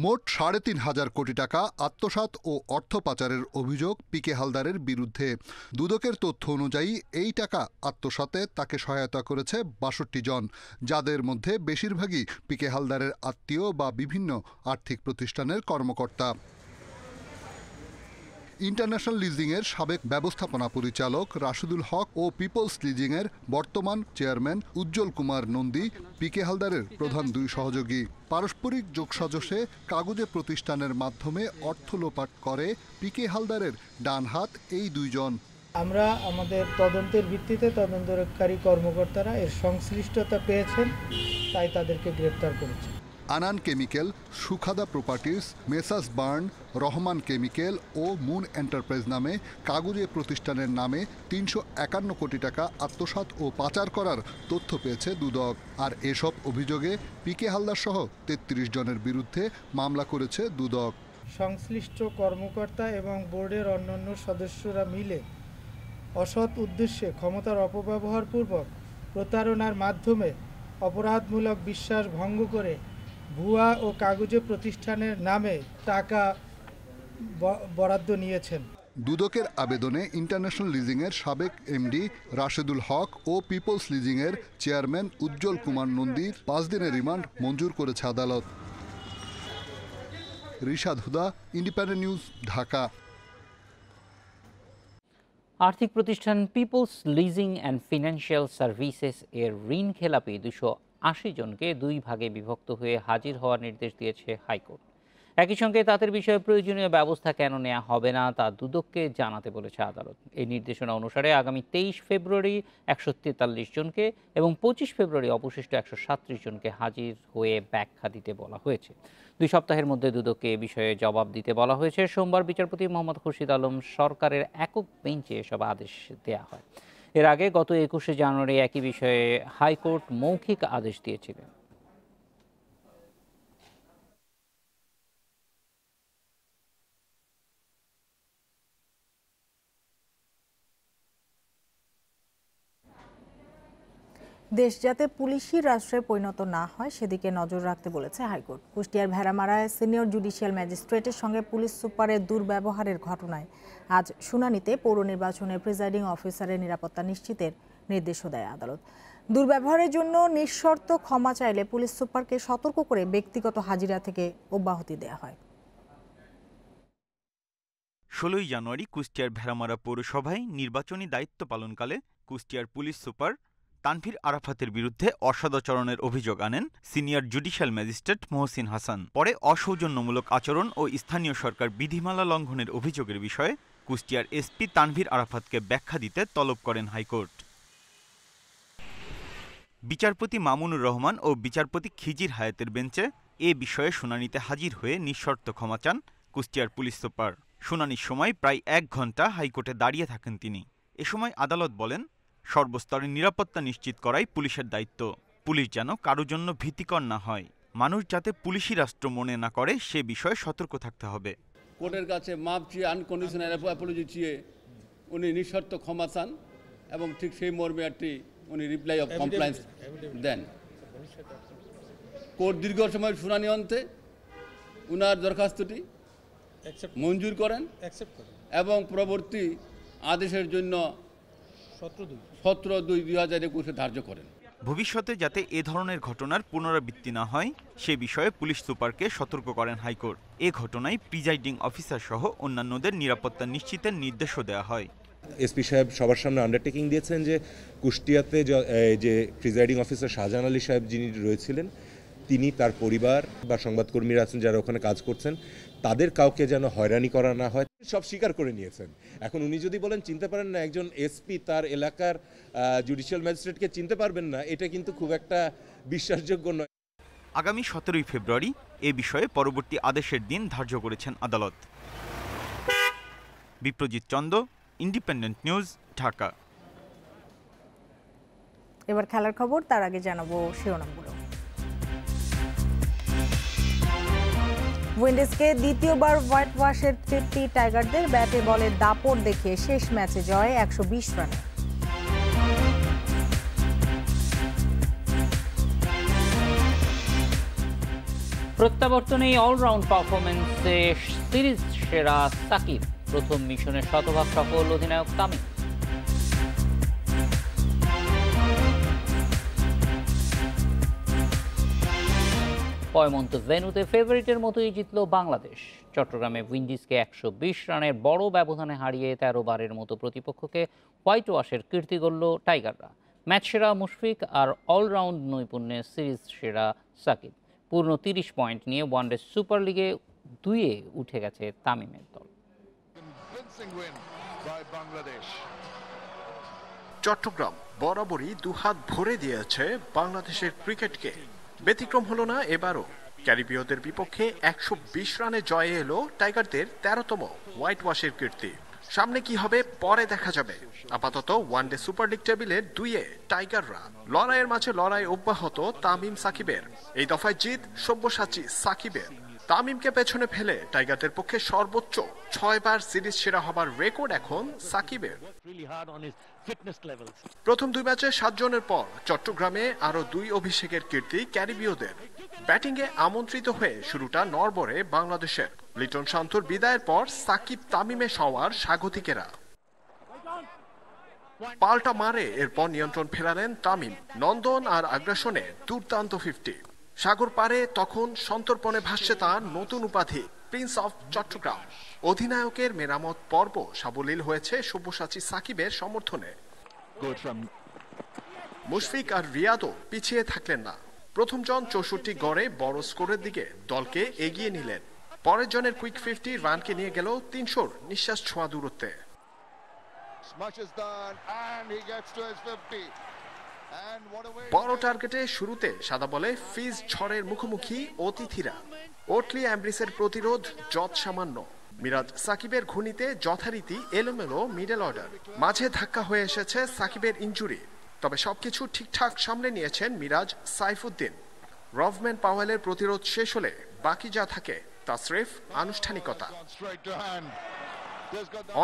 মোট 3.5 কোটি টাকা আত্মসাৎ ও অর্থ পাচারের অভিযোগ পিকে হালদারের বিরুদ্ধে। দুদকের তথ্য অনুযায়ী এই টাকা আত্মসাতে তাকে সহায়তা করেছে 62 জন, যাদের মধ্যে বেশিরভাগই পিকে হালদারের আত্মীয় বা বিভিন্ন আর্থিক প্রতিষ্ঠানের কর্মকর্তা। ইন্টারন্যাশনাল লিজিংয়ের সাবেক ব্যবস্থাপনা পরিচালক রাশেদুল হক ও পিপলস লিজিংয়ের বর্তমান চেয়ারম্যান উজ্জ্বল কুমার নন্দী পিকে হালদারের প্রধান 2 সহযোগী। পারস্পরিক যোগসাজশে কাগজে প্রতিষ্ঠানের মাধ্যমে অর্থ লোপাট করে পিকে হালদারের ডান হাত এই 2 জন। আমরা আমাদের তদন্তের ভিত্তিতে তদন্তকারী কর্মকর্তারা এর সংশ্লিষ্টতা পেয়েছেন, তাই তাদেরকে গ্রেপ্তার করেছে। Anan chemical, Sukhada properties, messrs Burn, Rahman chemical ও মুন এন্টারপ্রাইজ নামে কাগজে প্রতিষ্ঠানের নামে 351 কোটি টাকা আত্মসাৎ ও পাচার করার তথ্য পেয়েছে দুদক। আর এসব অভিযোগে পিকে হালদার সহ 33 জনের বিরুদ্ধে মামলা করেছে দুদক। সংশ্লিষ্ট কর্মকর্তা এবং বোর্ডের অন্যান্য সদস্যরা মিলে অসৎ উদ্দেশ্যে ক্ষমতার অপব্যবহারপূর্বক প্রতারণার মাধ্যমে অপরাধমূলক বিশ্বাস ভঙ্গ করে ভুয়া ও কাগজে প্রতিষ্ঠানের নামে টাকা বরাদ্দ নিয়েছেন। দুদকের আবেদনে ইন্টারন্যাশনাল লিজিংয়ের সাবেক এমডি রাশেদুল হক ও পিপলস লিজিংয়ের চেয়ারম্যান উজ্জ্বল কুমার নন্দীর 5 দিনের রিমান্ড মঞ্জুর করেছে আদালত। Rishad Huda, Independent News, Dhaka. আর্থিক প্রতিষ্ঠান People's Leasing and Financial Services এর ঋণ খেলাপি 280 জনকে 2 ভাগে বিভক্ত হয়ে হাজির হওয়ার নির্দেশ দিয়েছে হাইকোর্ট। একই সঙ্গে তাদের বিষয়ে প্রয়োজনীয় ব্যবস্থা কেন নেওয়া হবে না তা দুদককে জানাতে বলেছে আদালত। এই নির্দেশনা অনুসারে আগামী 23 ফেব্রুয়ারি 143 জনকে এবং 25 ফেব্রুয়ারি অবশিষ্ট 137 জনকে হাজির হয়ে ব্যাখ্যা দিতে বলা হয়েছে। 2 সপ্তাহের মধ্যে দুদককে এ বিষয়ে জবাব দিতে বলা হয়েছে। সোমবার বিচারপতি মোহাম্মদ খুরশিদ আলম সরকারের একক বেঞ্চে এসব আদেশ দেওয়া হয়। এর আগে গত 21 জানুয়ারি একই বিষয়ে হাইকোর্ট মৌখিক আদেশ দিয়েছিলেন। দেশ যাতে পুলিশি রাষ্ট্রে পরিণত না হয় সেদিকে নজর রাখতে বলেছে হাইকোর্ট। কুষ্টিয়ার ভেড়ামারায় সিনিয়র জুডিশিয়াল ম্যাজিস্ট্রেটের সঙ্গে পুলিশ সুপারের দুর্ব্যবহারের ঘটনায় আজ শুনানিতে পৌর নির্বাচনের প্রিজাইডিং অফিসারের নিরাপত্তা নিশ্চিতের নির্দেশও দেয় আদালত। দুর্ব্যবহারের জন্য নিঃশর্ত ক্ষমা চাইলে পুলিশ সুপারকে সতর্ক করে ব্যক্তিগত হাজিরা থেকে অব্যাহতি দেওয়া হয়। 16 জানুয়ারি কুষ্টিয়ার ভেড়ামারা পৌরসভায় নির্বাচনী দায়িত্ব পালনকালে কুষ্টিয়ার পুলিশ সুপার তানভীর আরাফাতের বিরুদ্ধে অসদাচরণের অভিযোগ আনেন senior judicial magistrate Mohsin Hasan. পরে অসৌজন্যমূলক আচরণ ও স্থানীয় সরকার বিধিমালা লঙ্ঘনের অভিযোগের বিষয়ে কুষ্টিয়ার এসপি তানভীর আরাফাতকে ব্যাখ্যা দিতে তলব করেন হাইকোর্ট। বিচারপতি মামুনুর রহমান ও বিচারপতি খিজির হায়াতের বেঞ্চে এ বিষয়ে শুনানিতে হাজির হয়ে নিঃশর্ত ক্ষমা চান কুষ্টিয়ার পুলিশ সুপার। শুনানির সময় প্রায় 1 ঘণ্টা হাইকোর্টে দাঁড়িয়ে থাকেন তিনি। এ সময় আদালত বলেন, সর্বস্তরে নিরাপত্তা নিশ্চিত করাই পুলিশের দায়িত্ব। পুলিশ যেন কারো জন্য ভীতিকর না হয়, মানুষ যাতে পুলিশি রাষ্ট্র মনে না করে সে বিষয়ে সতর্ক থাকতে হবে। কোর্টের কাছে মাপ চেয়ে আনকন্ডিশনাল অ্যাপোলজি চেয়ে উনি নিঃশর্ত ক্ষমা চান এবং ঠিক সেই মর্মে একটি উনি রিপ্লাই অফ কমপ্লায়েন্স দেন। কোর্ট দীর্ঘ সময় শুনানি অন্তে উনার দরখাস্তটি মঞ্জুর করেন এবং পরবর্তী আদেশের জন্য 17/2/2021 ধার্য করেন। ভবিষ্যতে যাতে এ ধরনের ঘটনার পুনরাবৃত্তি না হয় সে বিষয়ে পুলিশ সুপারকে সতর্ক করেন হাইকোর্ট। এ ঘটনায় প্রিজাইডিং অফিসার সহ অন্যান্যদের নিরাপত্তা নিশ্চিতের নির্দেশও দেওয়া হয়। এসপি সাহেব সবার সামনে আন্ডারটেকিং দিয়েছেন যে কুষ্টিয়াতে যে প্রিজাইডিং অফিসার শাহজাহান আলী সাহেব যিনি রয়েছিলেন, তিনি, তার পরিবার বা সংবাদকর্মীরা আছেন যারা ওখানে কাজ করছেন, তাদের কাউকে যেন হয়রানি করা না হয়, সব স্বীকার করে নিয়েছেন। এখন উনি যদি বলেন চিনতে পারেন না, একজন এসপি তার এলাকার জুডিশিয়াল ম্যাজিস্ট্রেটকে চিনতে পারবেন না, এটা কিন্তু খুব একটা বিশ্বাসযোগ্য নয়। আগামী 17 ফেব্রুয়ারি এ বিষয়ে পরবর্তী আদেশের দিন ধার্য করেছেন আদালত। Biprajit Chanda, Independent News, Dhaka. এবার খেলার খবর, তার আগে জানাবো শিরোনামগুলো। উইন্ডিজকে দ্বিতীয়বার হোয়াইট ওয়াশের তৃপ্তি টাইগারদের ব্যাটে বলে দাপট দেখিয়ে শেষ ম্যাচে জয় 120 রানে। প্রত্যাবর্তনে অলরাউন্ড পারফরমেন্সে সিরিজ সেরা সাকিব, প্রথম মিশনে শতভাগ সফল অধিনায়ক তামিম। পয়মন্ত ভেন্যুতে ফেভারিটের মতোই জিতল বাংলাদেশ। চট্টগ্রামে উইন্ডিজকে 120 রানের বড় ব্যবধানে হারিয়ে 13 বারের মতো প্রতিপক্ষকে হোয়াইট ওয়াশের কীর্তি গড়ল টাইগাররা। ম্যাচ সেরা মুশফিক আর অলরাউন্ড নৈপুণ্যে সিরিজ সেরা সাকিব। পূর্ণ 30 পয়েন্ট নিয়ে ওয়ানডে সুপার লিগে 2-এ উঠে গেছে তামিমের দল। চট্টগ্রাম বরাবরই দুহাত ভরে দিয়েছে বাংলাদেশের ক্রিকেটকে। ব্যতিক্রম হলো না এবারও। ক্যারিবীয়দের বিপক্ষে 120 রানে জয়ে এলো টাইগারদের 13তম হোয়াইট ওয়াশের কীর্তি। সামনে কি হবে পরে দেখা যাবে। আপাতত ওয়ানডে সুপার লিগ টেবিলের 2-এ টাইগাররা। লড়াইয়ের মাঝে লড়াই অব্যাহত তামিম সাকিবের। এই দফায় জিত সব্যসাচী সাকিবের। তামিমকে পেছনে ফেলে টাইগারদের পক্ষে সর্বোচ্চ 6 বার সিরিজ সেরা হবার রেকর্ড এখন সাকিবের। প্রথম 2 ম্যাচে 7 জনের পর চট্টগ্রামে আরো 2 অভিষেকের কীর্তি ক্যারিবীয়দের। ব্যাটিংয়ে আমন্ত্রিত হয়ে শুরুটা নড়বড়ে বাংলাদেশের। লিটন শান্তর বিদায়ের পর সাকিব তামিমে সওয়ার স্বাগতিকেরা। পাল্টা মারে এরপর নিয়ন্ত্রণ ফেরালেন তামিম। নন্দন আর আগ্রাসনে দুর্দান্ত 50। সাগর পারে তখন সন্তর্পণে ভাসছে তার নতুন উপাধি প্রিন্স অফ চট্টগ্রাম। অধিনায়কের মেরামত পর্ব সাবলীল হয়েছে সব্যসাচী সাকিবের সমর্থনে। মুশফিক আর রিয়াদও পিছিয়ে থাকলেন না। প্রথম জন 64 গড়ে বড় স্কোরের দিকে দলকে এগিয়ে নিলেন। পরের জনের কুইক 50 রানকে নিয়ে গেল 300 নিঃশ্বাস ছোঁয়া দূরত্বে। বড় টার্গেটে শুরুতে সাদা বলে ফিজ ঝড়ের মুখোমুখি অতিথিরা। ওটলি অ্যাম্ব্রিসের প্রতিরোধ যৎ সামান্য। মিরাজ সাকিবের ঘূর্ণিতে যথারীতি এলোমেলো মিডল অর্ডার। মাঝে ধাক্কা হয়ে এসেছে সাকিবের ইনজুরি, তবে সবকিছু ঠিকঠাক সামলে নিয়েছেন মিরাজ সাইফুদ্দিন। রভম্যান পাওয়েলের প্রতিরোধ শেষ হলে বাকি যা থাকে তা স্রেফ আনুষ্ঠানিকতা।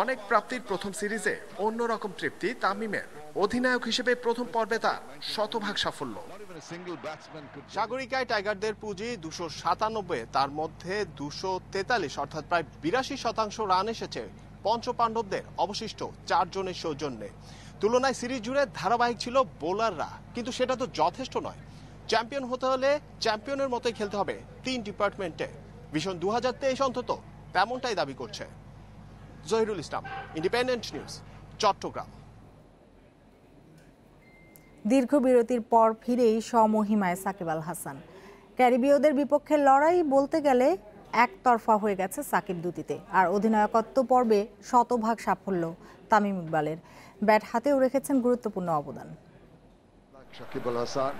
অনেক প্রাপ্তির প্রথম সিরিজে অন্যরকম তৃপ্তি তামিমের। অধিনায়ক হিসেবে প্রথম পর্বে তার শতভাগ সাফল্য। সাগরিকায় টাইগারদের পুঁজি 297, তার মধ্যে 243 অর্থাৎ প্রায় 82% রান এসেছে পঞ্চপাণ্ডবদের অবশিষ্ট 4 জনের সৌজন্যে। তুলনায় সিরিজ জুড়ে ধারাবাহিক ছিল বোলাররা, কিন্তু সেটা তো যথেষ্ট নয়। চ্যাম্পিয়ন হতে হলে চ্যাম্পিয়নের মতোই খেলতে হবে 3 ডিপার্টমেন্টে। ভিশন 2023 অন্তত তেমনটাই দাবি করছে। Zahirul Islam, Independent News, Chittagong. দীর্ঘ বিরতির পর ফিরেই স্বমহিমায় সাকিব আল হাসান। ক্যারিবীয়দের বিপক্ষে লড়াই বলতে গেলে একতরফা হয়ে গেছে সাকিব দুটিতে। আর অধিনায়কত্ব পর্বে শতভাগ সাফল্য তামিম ইকবালের। ব্যাট হাতেও রেখেছেন গুরুত্বপূর্ণ অবদান। সাকিব আল হাসান।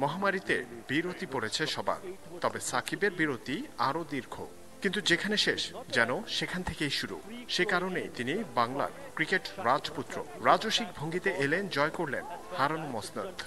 মহামারীতে বিরতি পড়েছে সবার, তবে সাকিবের বিরতি আরো দীর্ঘ। কিন্তু যেখানে শেষ যেন সেখান থেকেই শুরু। সে কারণেই তিনি বাংলার ক্রিকেট রাজপুত্র। রাজসিক ভঙ্গিতে এলেন, জয় করলেন হারানো মসনদ।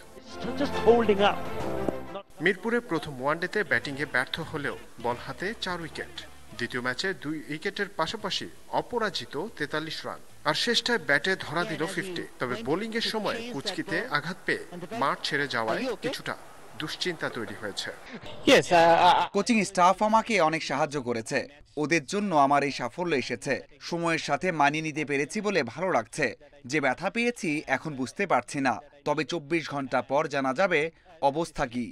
মিরপুরে প্রথম ওয়ানডেতে ব্যাটিংয়ে ব্যর্থ হলেও বল হাতে 4 উইকেট। দ্বিতীয় ম্যাচে 2 উইকেটের পাশাপাশি অপরাজিত 43 রান। আর শেষটায় ব্যাটে ধরা দিল 50। তবে বোলিং এর সময় কুচকিতে আঘাত পেয়ে মাঠ ছেড়ে যাওয়ায় কিছুটা দুশ্চিন্তা তৈরি হয়েছে। কোচিং স্টাফ আমাকে অনেক সাহায্য করেছে, ওদের জন্য আমার এই সাফল্য এসেছে। সময়ের সাথে মানিয়ে নিতে পেরেছি বলে ভালো লাগছে। যে ব্যথা পেয়েছি এখন বুঝতে পারছি না, তবে 24 ঘন্টা পর জানা যাবে অবস্থা কি।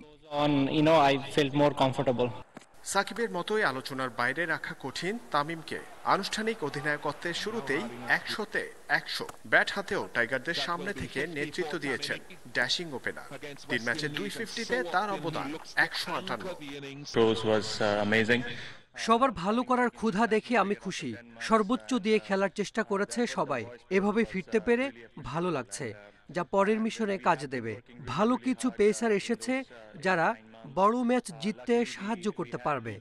সাকিবের মতোই আলোচনার বাইরে রাখা কঠিন তামিমকে আনুষ্ঠানিক অধিনায়কত্বের শুরুতেই 100-তে 100 ব্যাট হাতেও টাইগারদের সামনে থেকে নেতৃত্ব দিয়েছেন ড্যাশিং ওপেনার। 3 ম্যাচে 250-তে তার অবদান 158। সবার ভালো করার ক্ষুধা দেখে আমি খুশি। সর্বোচ্চ দিয়ে খেলার চেষ্টা করেছে সবাই। এভাবে ফিরতে পেরে ভালো লাগছে, যা পরের মিশনে কাজে দেবে। ভালো কিছু পেসার এসেছে যারা বড় ম্যাচ জিততে সাহায্য করতে পারবে।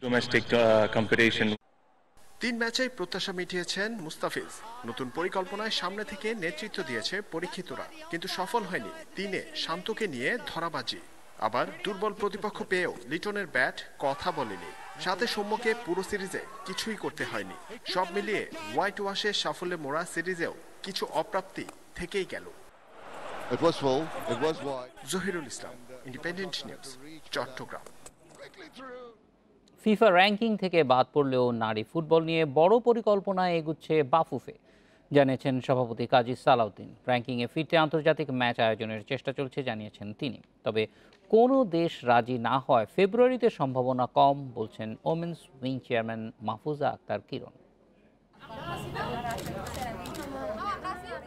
3 ম্যাচেই প্রত্যাশা মিটিয়েছেন মুস্তাফিজ। নতুন পরিকল্পনায় সামনে থেকে নেতৃত্ব দিয়েছে পরীক্ষিতরা, কিন্তু সফল হয়নি। 3-এ শান্তকে নিয়ে ধরাবাজি। আবার দুর্বল প্রতিপক্ষ পেয়েও লিটনের ব্যাট কথা বলেনি। সাথে সৌম্যকে পুরো সিরিজে কিছুই করতে হয়নি। সব মিলিয়ে হোয়াইট ওয়াশের সাফল্যে মোড়া সিরিজেও কিছু অপ্রাপ্তি থেকেই গেল। Zahirul Islam, Independent News, Chattogram. FIFA ranking থেকে বাদ পড়লেও নারী ফুটবল নিয়ে বড় পরিকল্পনায় এগুচ্ছে বাফুফে, জানিয়েছেন সভাপতি কাজী সালাউদ্দিন। র্যাঙ্কিংয়ে ফিরতে আন্তর্জাতিক ম্যাচ আয়োজনের চেষ্টা চলছে জানিয়েছেন তিনি। তবে কোনো দেশ রাজি না হয় ফেব্রুয়ারিতে সম্ভাবনা কম বলছেন women's wing chairman Mahfuza Akter Kiron.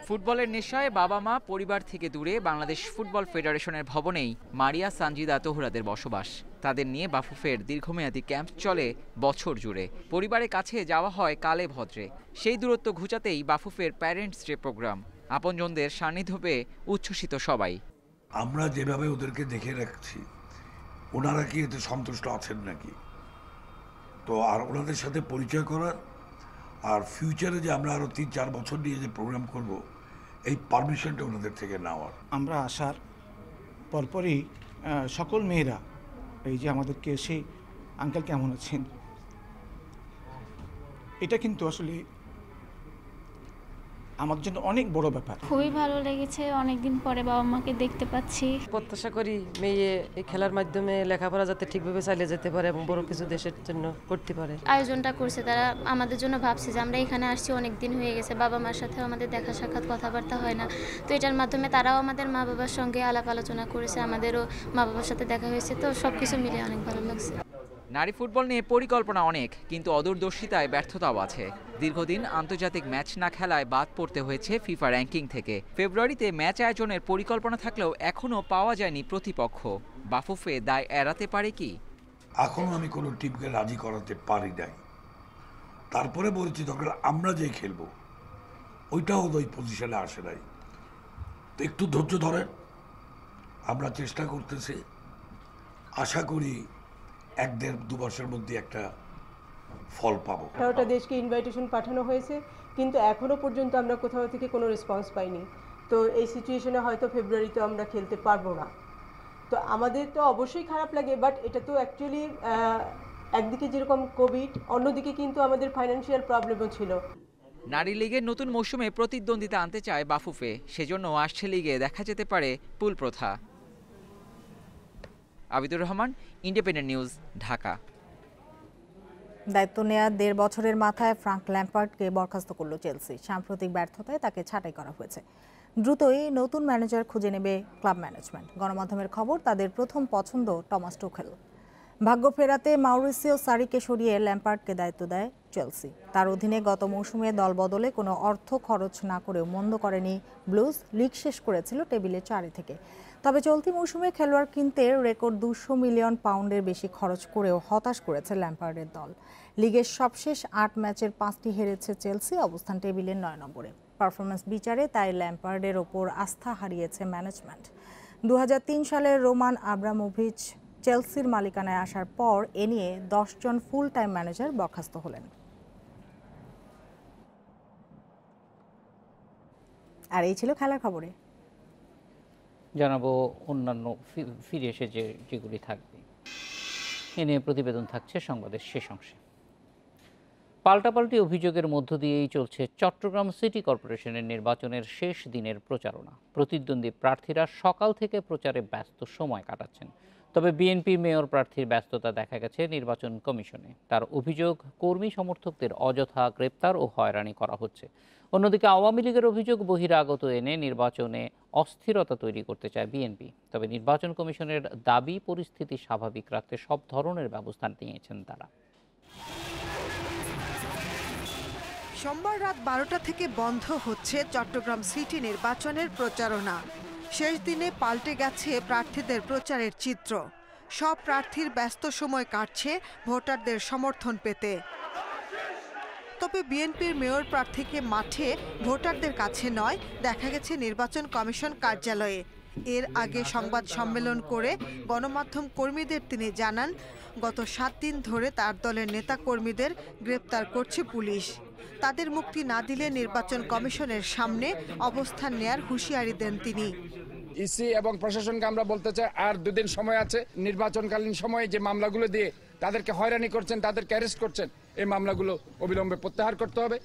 ফুটবলের নেশায় বাবা মা পরিবার থেকে দূরে বাংলাদেশ ফুটবল ফেডারেশনের ভবনেই মারিয়া সানজিদা তহুরাদের বসবাস। তাদের নিয়ে বাফুফের দীর্ঘমেয়াদী ক্যাম্প চলে বছর জুড়ে। পরিবারের কাছে যাওয়া হয় কালে ভদ্রে। সেই দূরত্ব ঘুচাতেই বাফুফের প্যারেন্টস ডে প্রোগ্রাম। আপনজনদের সান্নিধ্য পেয়ে উচ্ছ্বসিত সবাই। আমরা যেভাবে ওদেরকে দেখে রাখছি, ওনারা কি এতে সন্তুষ্ট আছেন নাকি? তো আর ওনাদের সাথে পরিচয় করার, আর ফিউচারে যে আমরা আরও 3-4 বছর নিয়ে যে প্রোগ্রাম করব, এই পারমিশনটা ওনাদের থেকে নেওয়ার। আমরা আসার পরপরই সকল মেয়েরা এই যে আমাদেরকে এসে আঙ্কেল কেমন আছেন, এটা কিন্তু আসলে আমার জন্য অনেক বড় ব্যাপার। খুবই ভালো লেগেছে, অনেকদিন পরে বাবা মাকে দেখতে পাচ্ছি। প্রত্যাশা করি মেয়ে এই খেলার মাধ্যমে লেখাপড়া যাতে ঠিকভাবে চালিয়ে যেতে পারে এবং বড় কিছু দেশের জন্য করতে পারে। আয়োজনটা করছে তারা আমাদের জন্য, ভাবছে যে আমরা এখানে আসছি অনেক দিন হয়ে গেছে, বাবা মার সাথেও আমাদের দেখা সাক্ষাৎ কথাবার্তা হয় না, তো এটার মাধ্যমে তারাও আমাদের মা বাবার সঙ্গে আলাপ আলোচনা করেছে, আমাদেরও মা বাবার সাথে দেখা হয়েছে, তো সবকিছু মিলে অনেক ভালো লাগছে। নারী ফুটবল নিয়ে পরিকল্পনা অনেক, কিন্তু অদূরদর্শিতায় ব্যর্থতাও আছে। দীর্ঘদিন আন্তর্জাতিক ম্যাচ না খেলায় বাদ পড়তে হয়েছে ফিফা র্যাঙ্কিং থেকে। ফেব্রুয়ারিতে ম্যাচ আয়োজনের পরিকল্পনা থাকলেও এখনও পাওয়া যায়নি প্রতিপক্ষ। বাফুফে দায় এড়াতে পারে কি? এখনো আমি কোনো টিমকে রাজি করাতে পারি নাই। তারপরে বলছি দরকার আমরা যে খেলবো ওইটাও ওই পজিশনে আসে নাই, তো একটু ধৈর্য ধরেন, আমরা চেষ্টা করতেছি, আশা করি 1-1.5-2 বছরের মধ্যে একটা ফল পাবো। 18টা দেশকে ইনভাইটেশন পাঠানো হয়েছে, কিন্তু এখনো পর্যন্ত আমরা কোথাও থেকে কোনো রেসপন্স পাইনি। তো এই সিচুয়েশনে হয়তো ফেব্রুয়ারিতে আমরা খেলতে পারবো না। তো আমাদের তো অবশ্যই খারাপ লাগে, বাট এটা তো অ্যাকচুয়ালি একদিকে যেরকম কোভিড, অন্যদিকে কিন্তু আমাদের ফাইন্যান্সিয়াল প্রবলেমও ছিল। নারী লীগের নতুন মৌসুমে প্রতিদ্বন্দ্বিতা আনতে চায় বাফুফে, সেজন্য আসছে লিগে দেখা যেতে পারে পুল প্রথা। Abidur Rahman, independent News, Dhaka. দায়িত্ব নেওয়ার 1.5 বছরের মাথায় ফ্রাঙ্ক ল্যাম্পার্ডকে বরখাস্ত করল চেলসি। সাম্প্রতিক ব্যর্থতায় তাকে ছাঁটাই করা হয়েছে। দ্রুতই নতুন ম্যানেজার খুঁজে নেবে ক্লাব ম্যানেজমেন্ট। গণমাধ্যমের খবর, তাদের প্রথম পছন্দ টমাস টুখেল। ভাগ্য ফেরাতে মাউরিসিও সারিকে সরিয়ে ল্যাম্পার্ডকে দায়িত্ব দেয় চেলসি। তার অধীনে গত মৌসুমে দল বদলে কোনো অর্থ খরচ না করেও মন্দ করেনি ব্লুজ। লিগ শেষ করেছিল টেবিলে 4 থেকে। তবে চলতি মৌসুমে খেলোয়াড় কিনতে রেকর্ড 200 মিলিয়ন পাউন্ডের বেশি খরচ করেও হতাশ করেছে ল্যাম্পার্ডের দল। লিগের সবশেষ 8 ম্যাচের 5টি হেরেছে চেলসি, অবস্থান টেবিলের 9 নম্বরে। পারফরমেন্স বিচারে তাই ল্যাম্পার্ডের ওপর আস্থা হারিয়েছে ম্যানেজমেন্ট। 2003 সালে রোমান আব্রামোভিচ চেলসির মালিকানায় আসার পর এ নিয়ে 10 জন ফুল টাইম ম্যানেজার বরখাস্ত হলেন। আর এই ছিল খেলার খবরে। জানাবো অন্যান্য ফিরে এসে যেগুলি থাকবে, এ নিয়ে প্রতিবেদন থাকছে সংবাদের শেষ অংশে। পাল্টাপাল্টি অভিযোগের মধ্য দিয়েই চলছে চট্টগ্রাম সিটি কর্পোরেশনের নির্বাচনের শেষ দিনের প্রচারণা। প্রতিদ্বন্দ্বী প্রার্থীরা সকাল থেকে প্রচারে ব্যস্ত সময় কাটাচ্ছেন। তবে বিএনপি মেয়র প্রার্থীর ব্যস্ততা দেখা গেছে নির্বাচন কমিশনে। তার অভিযোগ, কর্মী সমর্থকদের অযথা গ্রেপ্তার ও হয়রানি করা হচ্ছে। অন্যদিকে আওয়ামী লীগের অভিযোগ, বহিরাগত এনে নির্বাচনে অস্থিরতা তৈরি করতে চায় বিএনপি। তবে নির্বাচন কমিশনের দাবি, পরিস্থিতি স্বাভাবিক রাখতে সব ধরনের ব্যবস্থা নিয়েছেন তারা। সোমবার রাত 12টা থেকে বন্ধ হচ্ছে চট্টগ্রাম সিটি নির্বাচনের প্রচারণা। শেষ দিনে পাল্টে গেছে প্রার্থীদের প্রচারের চিত্র। সব প্রার্থীর ব্যস্ত সময় কাটছে ভোটারদের সমর্থন পেতে। তবে বিএনপির মেয়র প্রার্থীকে মাঠে ভোটারদের কাছে নয়, দেখা গেছে নির্বাচন কমিশন কার্যালয়ে। এর আগে সংবাদ সম্মেলন করে গণমাধ্যম কর্মীদের তিনি জানান, গত 7 দিন ধরে তার দলের নেতা কর্মীদের গ্রেপ্তার করছে পুলিশ। তাদের মুক্তি না দিলে নির্বাচন কমিশনের সামনে অবস্থান নেয়ার হুঁশিয়ারি দেন তিনি। ইসি এবং প্রশাসনকে আমরা বলতে চাই, আর 2 দিন সময় আছে। নির্বাচনকালীন সময়ে যে মামলাগুলো দিয়ে তাদেরকে হয়রানি করছেন, তাদেরকে অ্যারেস্ট করছেন, এই মামলাগুলো অবিলম্বে প্রত্যাহার করতে হবে।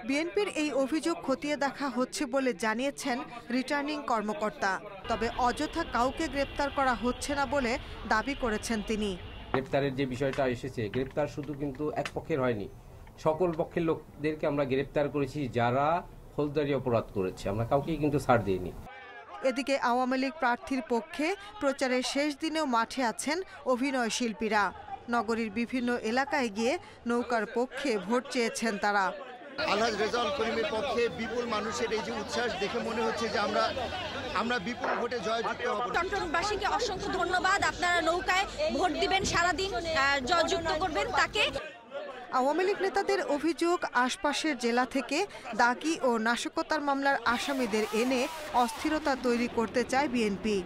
বিএনপির এই অভিযোগ খতিয়ে দেখা হচ্ছে বলে জানিয়েছেন রিটার্নিং কর্মকর্তা। তবে অযথা কাউকে গ্রেপ্তার করা হচ্ছে না বলে দাবি করেছেন তিনি। গ্রেপ্তারের যে বিষয়টা এসেছে, গ্রেপ্তার শুধু কিন্তু এক পক্ষের হয়নি, সকল পক্ষের লোকদেরকে আমরা গ্রেপ্তার করেছি যারা ফৌজদারি অপরাধ করেছে। আমরা কাউকেই কিন্তু ছাড় দিইনি। এদিকে আওয়ামী লীগ প্রার্থীর পক্ষে প্রচারের শেষ দিনেও মাঠে আছেন অভিনয় শিল্পীরা। নগরীর বিভিন্ন এলাকায় গিয়ে নৌকার পক্ষে ভোট চেয়েছেন তারা। আলহাজ রেজাউল করিমের পক্ষে বিপুল মানুষের এই যে উচ্ছ্বাস দেখে মনে হচ্ছে যে আমরা বিপুল ভোটে জয়যুক্ত হব। চট্টগ্রামবাসীকে অসংখ্য ধন্যবাদ। আপনারা নৌকায় ভোট দিবেন, সারাদিন জয়যুক্ত করবেন তাকে। আওয়ামী লীগ নেতাদের অভিযোগ, আশপাশের জেলা থেকে দাগি ও নাশকতার মামলার আসামিদের এনে অস্থিরতা তৈরি করতে চায় বিএনপি।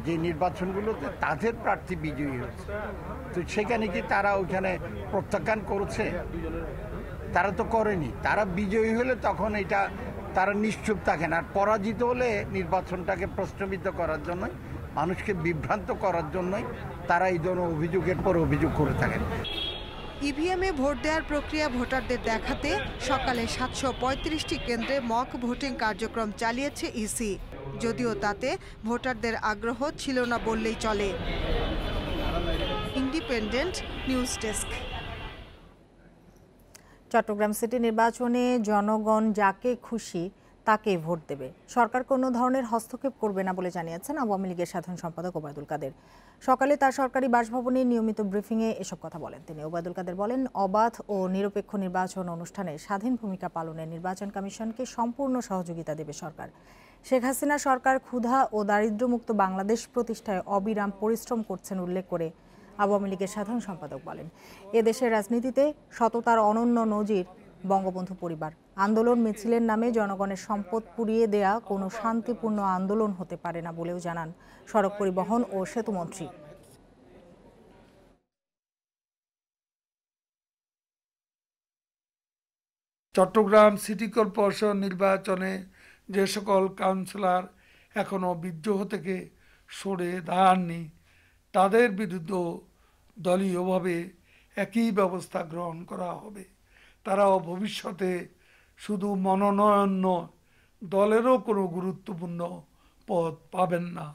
যে নির্বাচনগুলোতে তাদের প্রার্থী বিজয়ী হচ্ছে, তো সেখানে কি তারা ওইখানে প্রত্যাখ্যান করছে? তারা তো করেনি। তারা বিজয়ী হলে তখন এটা তারা নিশ্চুপ থাকেন, আর পরাজিত হলে নির্বাচনটাকে প্রশ্নবিদ্ধ করার জন্যই, মানুষকে বিভ্রান্ত করার জন্যই তারা এই ধরনের অভিযোগের পর অভিযোগ করে থাকেন। ইভিএমে ভোট দেওয়ার প্রক্রিয়া ভোটারদের দেখাতে সকালে 735টি কেন্দ্রে মক ভোটিং কার্যক্রম চালিয়েছে ইসি, যদিও তাতে ভোটারদের আগ্রহ ছিল না বললেই চলে। Independent News desk. Chattogram city নির্বাচনে জনগণ যাকে খুশি তাকে ভোট দেবে, সরকার কোনো ধরনের হস্তক্ষেপ করবে না বলে জানিয়েছেন আওয়ামী লীগের সাধারণ সম্পাদক ওবায়দুল কাদের। সকালে তার সরকারি বাসভবনে নিয়মিত ব্রিফিংয়ে এসব কথা বলেন তিনি। ওবায়দুল কাদের বলেন, অবাধ ও নিরপেক্ষ নির্বাচন অনুষ্ঠানে স্বাধীন ভূমিকা পালনে নির্বাচন কমিশনকে সম্পূর্ণ সহযোগিতা দেবে সরকার। শেখ হাসিনা সরকার ক্ষুধা ও দারিদ্র্যমুক্ত বাংলাদেশ প্রতিষ্ঠায় অবিরাম পরিশ্রম করছেন উল্লেখ করে আওয়ামী লীগের সাধারণ সম্পাদক বলেন, এদেশের রাজনীতিতে সততার অনন্য নজির বঙ্গবন্ধু পরিবার। আন্দোলন মিছিলের নামে জনগণের সম্পদ পুড়িয়ে দেয়া কোনো শান্তিপূর্ণ আন্দোলন হতে পারে না বলেও জানান সড়ক পরিবহন ও সেতুমন্ত্রী। চট্টগ্রাম সিটি কর্পোরেশন নির্বাচনে যে সকল কাউন্সিলর এখনো বিদ্রোহ থেকে সরে দাঁড়াননি, তাদের বিরুদ্ধে দলীয়ভাবে একই ব্যবস্থা গ্রহণ করা হবে। তারাও ভবিষ্যতে শুধু মনোনয়ন নয়, দলেরও কোনো গুরুত্বপূর্ণ পদ পাবেন না।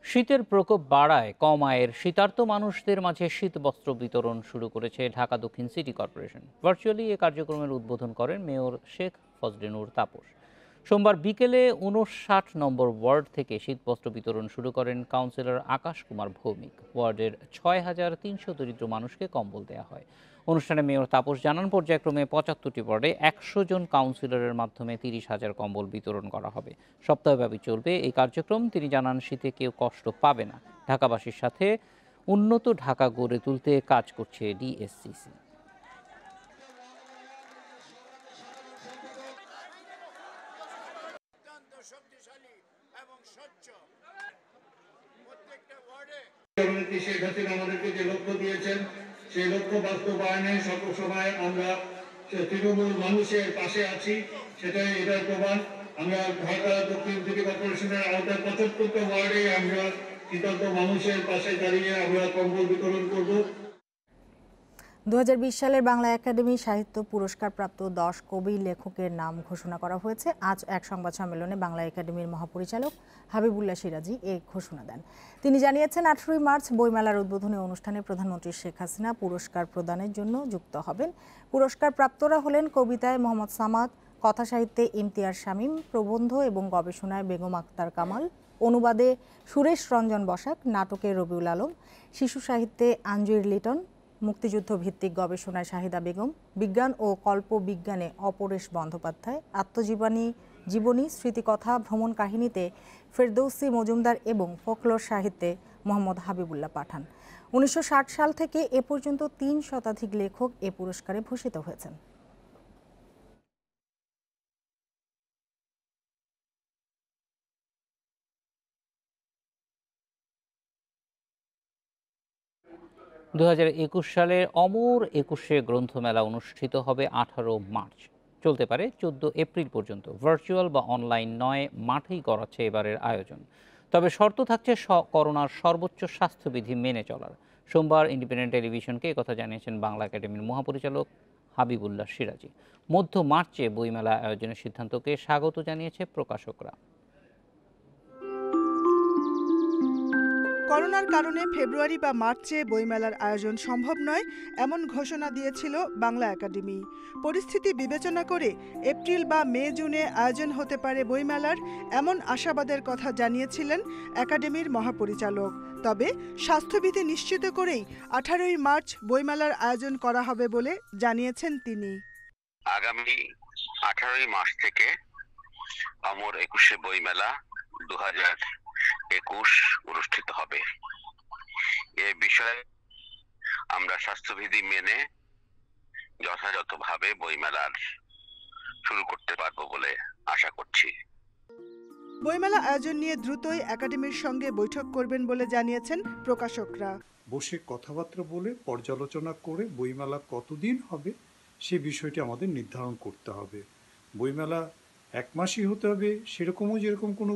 শীতের প্রকোপ বাড়ায় কম আয়ের শীতার্ত মানুষদের মাঝে শীত বস্ত্র বিতরণ শুরু করেছে ঢাকা দক্ষিণ সিটি কর্পোরেশন। ভার্চুয়ালি এ কার্যক্রমের উদ্বোধন করেন মেয়র শেখ ফজলে নূর তাপস। সোমবার বিকেলে 59 নম্বর ওয়ার্ড থেকে শীতবস্ত্র বিতরণ শুরু করেন কাউন্সিলর আকাশ কুমার ভৌমিক। ওয়ার্ডের 6300 দরিদ্র মানুষকে কম্বল দেওয়া হয়। অনুষ্ঠানে মেয়র তাপস জানান, পর্যায়ক্রমে 75টি ওয়ার্ডে 100 জন কাউন্সিলরের মাধ্যমে 30,000 কম্বল বিতরণ করা হবে। সপ্তাহব্যাপী চলবে এই কার্যক্রম। তিনি জানান, শীতে কেউ কষ্ট পাবে না। ঢাকাবাসীর সাথে উন্নত ঢাকা গড়ে তুলতে কাজ করছে ডিএসসিসি। শেখ হাসিনা আমাদেরকে যে লক্ষ্য দিয়েছেন, সেই লক্ষ্য বাস্তবায়নে সকল সময় আমরা তৃণমূল মানুষের পাশে আছি, সেটাই এটার প্রমাণ। আমরা ঢাকা দক্ষিণ সিটি কর্পোরেশনের আওতায় 75টা ওয়ার্ডে আমরা শীতার্ত মানুষের পাশে দাঁড়িয়ে আমরা কম্বল বিতরণ করব। 2020 সালের বাংলা একাডেমি সাহিত্য পুরস্কার প্রাপ্ত 10 কবি লেখকের নাম ঘোষণা করা হয়েছে। আজ এক সংবাদ সম্মেলনে বাংলা একাডেমির মহাপরিচালক হাবিবুল্লাহ সিরাজি এই ঘোষণা দেন। তিনি জানিয়েছেন, 18 মার্চ বইমেলার উদ্বোধনী অনুষ্ঠানে প্রধানমন্ত্রী শেখ হাসিনা পুরস্কার প্রদানের জন্য যুক্ত হবেন। পুরস্কার প্রাপ্তরা হলেন কবিতায় মোহাম্মদ সামাদ, কথা সাহিত্যে ইমতিয়াজ শামীম, প্রবন্ধ এবং গবেষণায় বেগম আক্তার কামাল, অনুবাদে সুরেশ রঞ্জন বসাক, নাটকে রবিউল আলম, শিশু সাহিত্যে আঞ্জুর লিটন, মুক্তিযুদ্ধ ভিত্তিক গবেষণায় শাহিদা বেগম, বিজ্ঞান ও কল্প বিজ্ঞানে অপরেশ বন্দ্যোপাধ্যায়, জীবনী, স্মৃতিকথা, ভ্রমণ কাহিনীতে ফেরদৌসী মজুমদার এবং ফোকলোর সাহিত্যে মোহাম্মদ হাবিবুল্লাহ পাঠান। 1960 সাল থেকে এ পর্যন্ত 3 শতাধিক লেখক এ পুরস্কারে ভূষিত হয়েছেন। সালের অমর 21শে গ্রন্থমেলা অনুষ্ঠিত হবে 18 মার্চ, চলতে পারে 14 এপ্রিল পর্যন্ত। ভার্চুয়াল বা অনলাইন নয়, মাঠেই করাচ্ছে এবারের আয়োজন। তবে শর্ত থাকছে করোনার সর্বোচ্চ স্বাস্থ্যবিধি মেনে চলার। সোমবার ইন্ডিপেন্ডেন্ট টেলিভিশনকে একথা জানিয়েছেন বাংলা একাডেমির মহাপরিচালক হাবিবুল্লাহ সিরাজি। মধ্য মার্চে বইমেলা আয়োজনের সিদ্ধান্তকে স্বাগত জানিয়েছে প্রকাশকরা। করোনার কারণে ফেব্রুয়ারি বা মার্চে বইমেলার আয়োজন সম্ভব নয়, এমন ঘোষণা দিয়েছিল বাংলা একাডেমি। পরিস্থিতি বিবেচনা করে এপ্রিল বা মে জুনে আয়োজন হতে পারে বইমেলার, এমন আশাবাদের কথা জানিয়েছিলেন একাডেমির মহাপরিচালক। তবে স্বাস্থ্যবিধি নিশ্চিত করেই 18 মার্চ বইমেলার আয়োজন করা হবে বলে জানিয়েছেন তিনি। আগামী 18 মার্চ থেকে অমর 21শে বইমেলা 2021 অনুষ্ঠিত হবে। এ বিষয়ে আমরা স্বাস্থ্যবিধি মেনে যথাযথভাবে বইমেলার শুরু করতে পারবো বলে আশা করছি। বইমেলা আয়োজন নিয়ে দ্রুতই একাডেমির সঙ্গে বৈঠক করবেন বলে জানিয়েছেন প্রকাশকরা। বসে কথাবার্তা বলে পর্যালোচনা করে বইমেলা কতদিন হবে সে বিষয়টি আমাদের নির্ধারণ করতে হবে। বইমেলা 1 মাসই হতে হবে সেরকমও যেরকম কোনো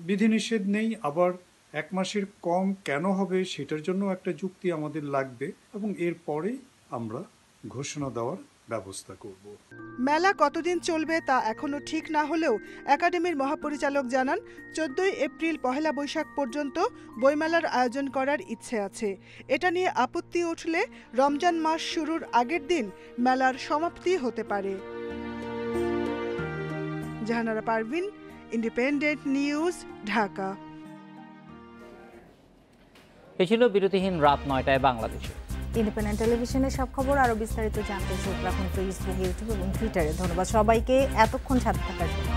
বিধিনিষেধ নেই, আবার 1 মাসের কম কেন হবে সেটার জন্য একটা যুক্তি আমাদের লাগবে এবং এরপরেই আমরা ঘোষণা দেওয়ার ব্যবস্থা করব। মেলা কতদিন চলবে তা এখনো ঠিক না হলেও একাডেমির মহাপরিচালক জানান 14 এপ্রিল পহেলা বৈশাখ পর্যন্ত বইমেলার আয়োজন করার ইচ্ছে আছে। এটা নিয়ে আপত্তি উঠলে রমজান মাস শুরুর আগের দিন মেলার সমাপ্তি হতে পারে। Jahanara Parvin, Independent News, Dhaka. এ ছিল বিরতিহীন রাত 9টায় বাংলাদেশে। ইন্ডিপেন্ডেন্ট টেলিভিশনের সব খবর আরো বিস্তারিত জানতে চোখ রাখুন ফেসবুক, ইউটিউব এবং টুইটারে। ধন্যবাদ সবাইকে এতক্ষণ সাথে থাকার জন্য।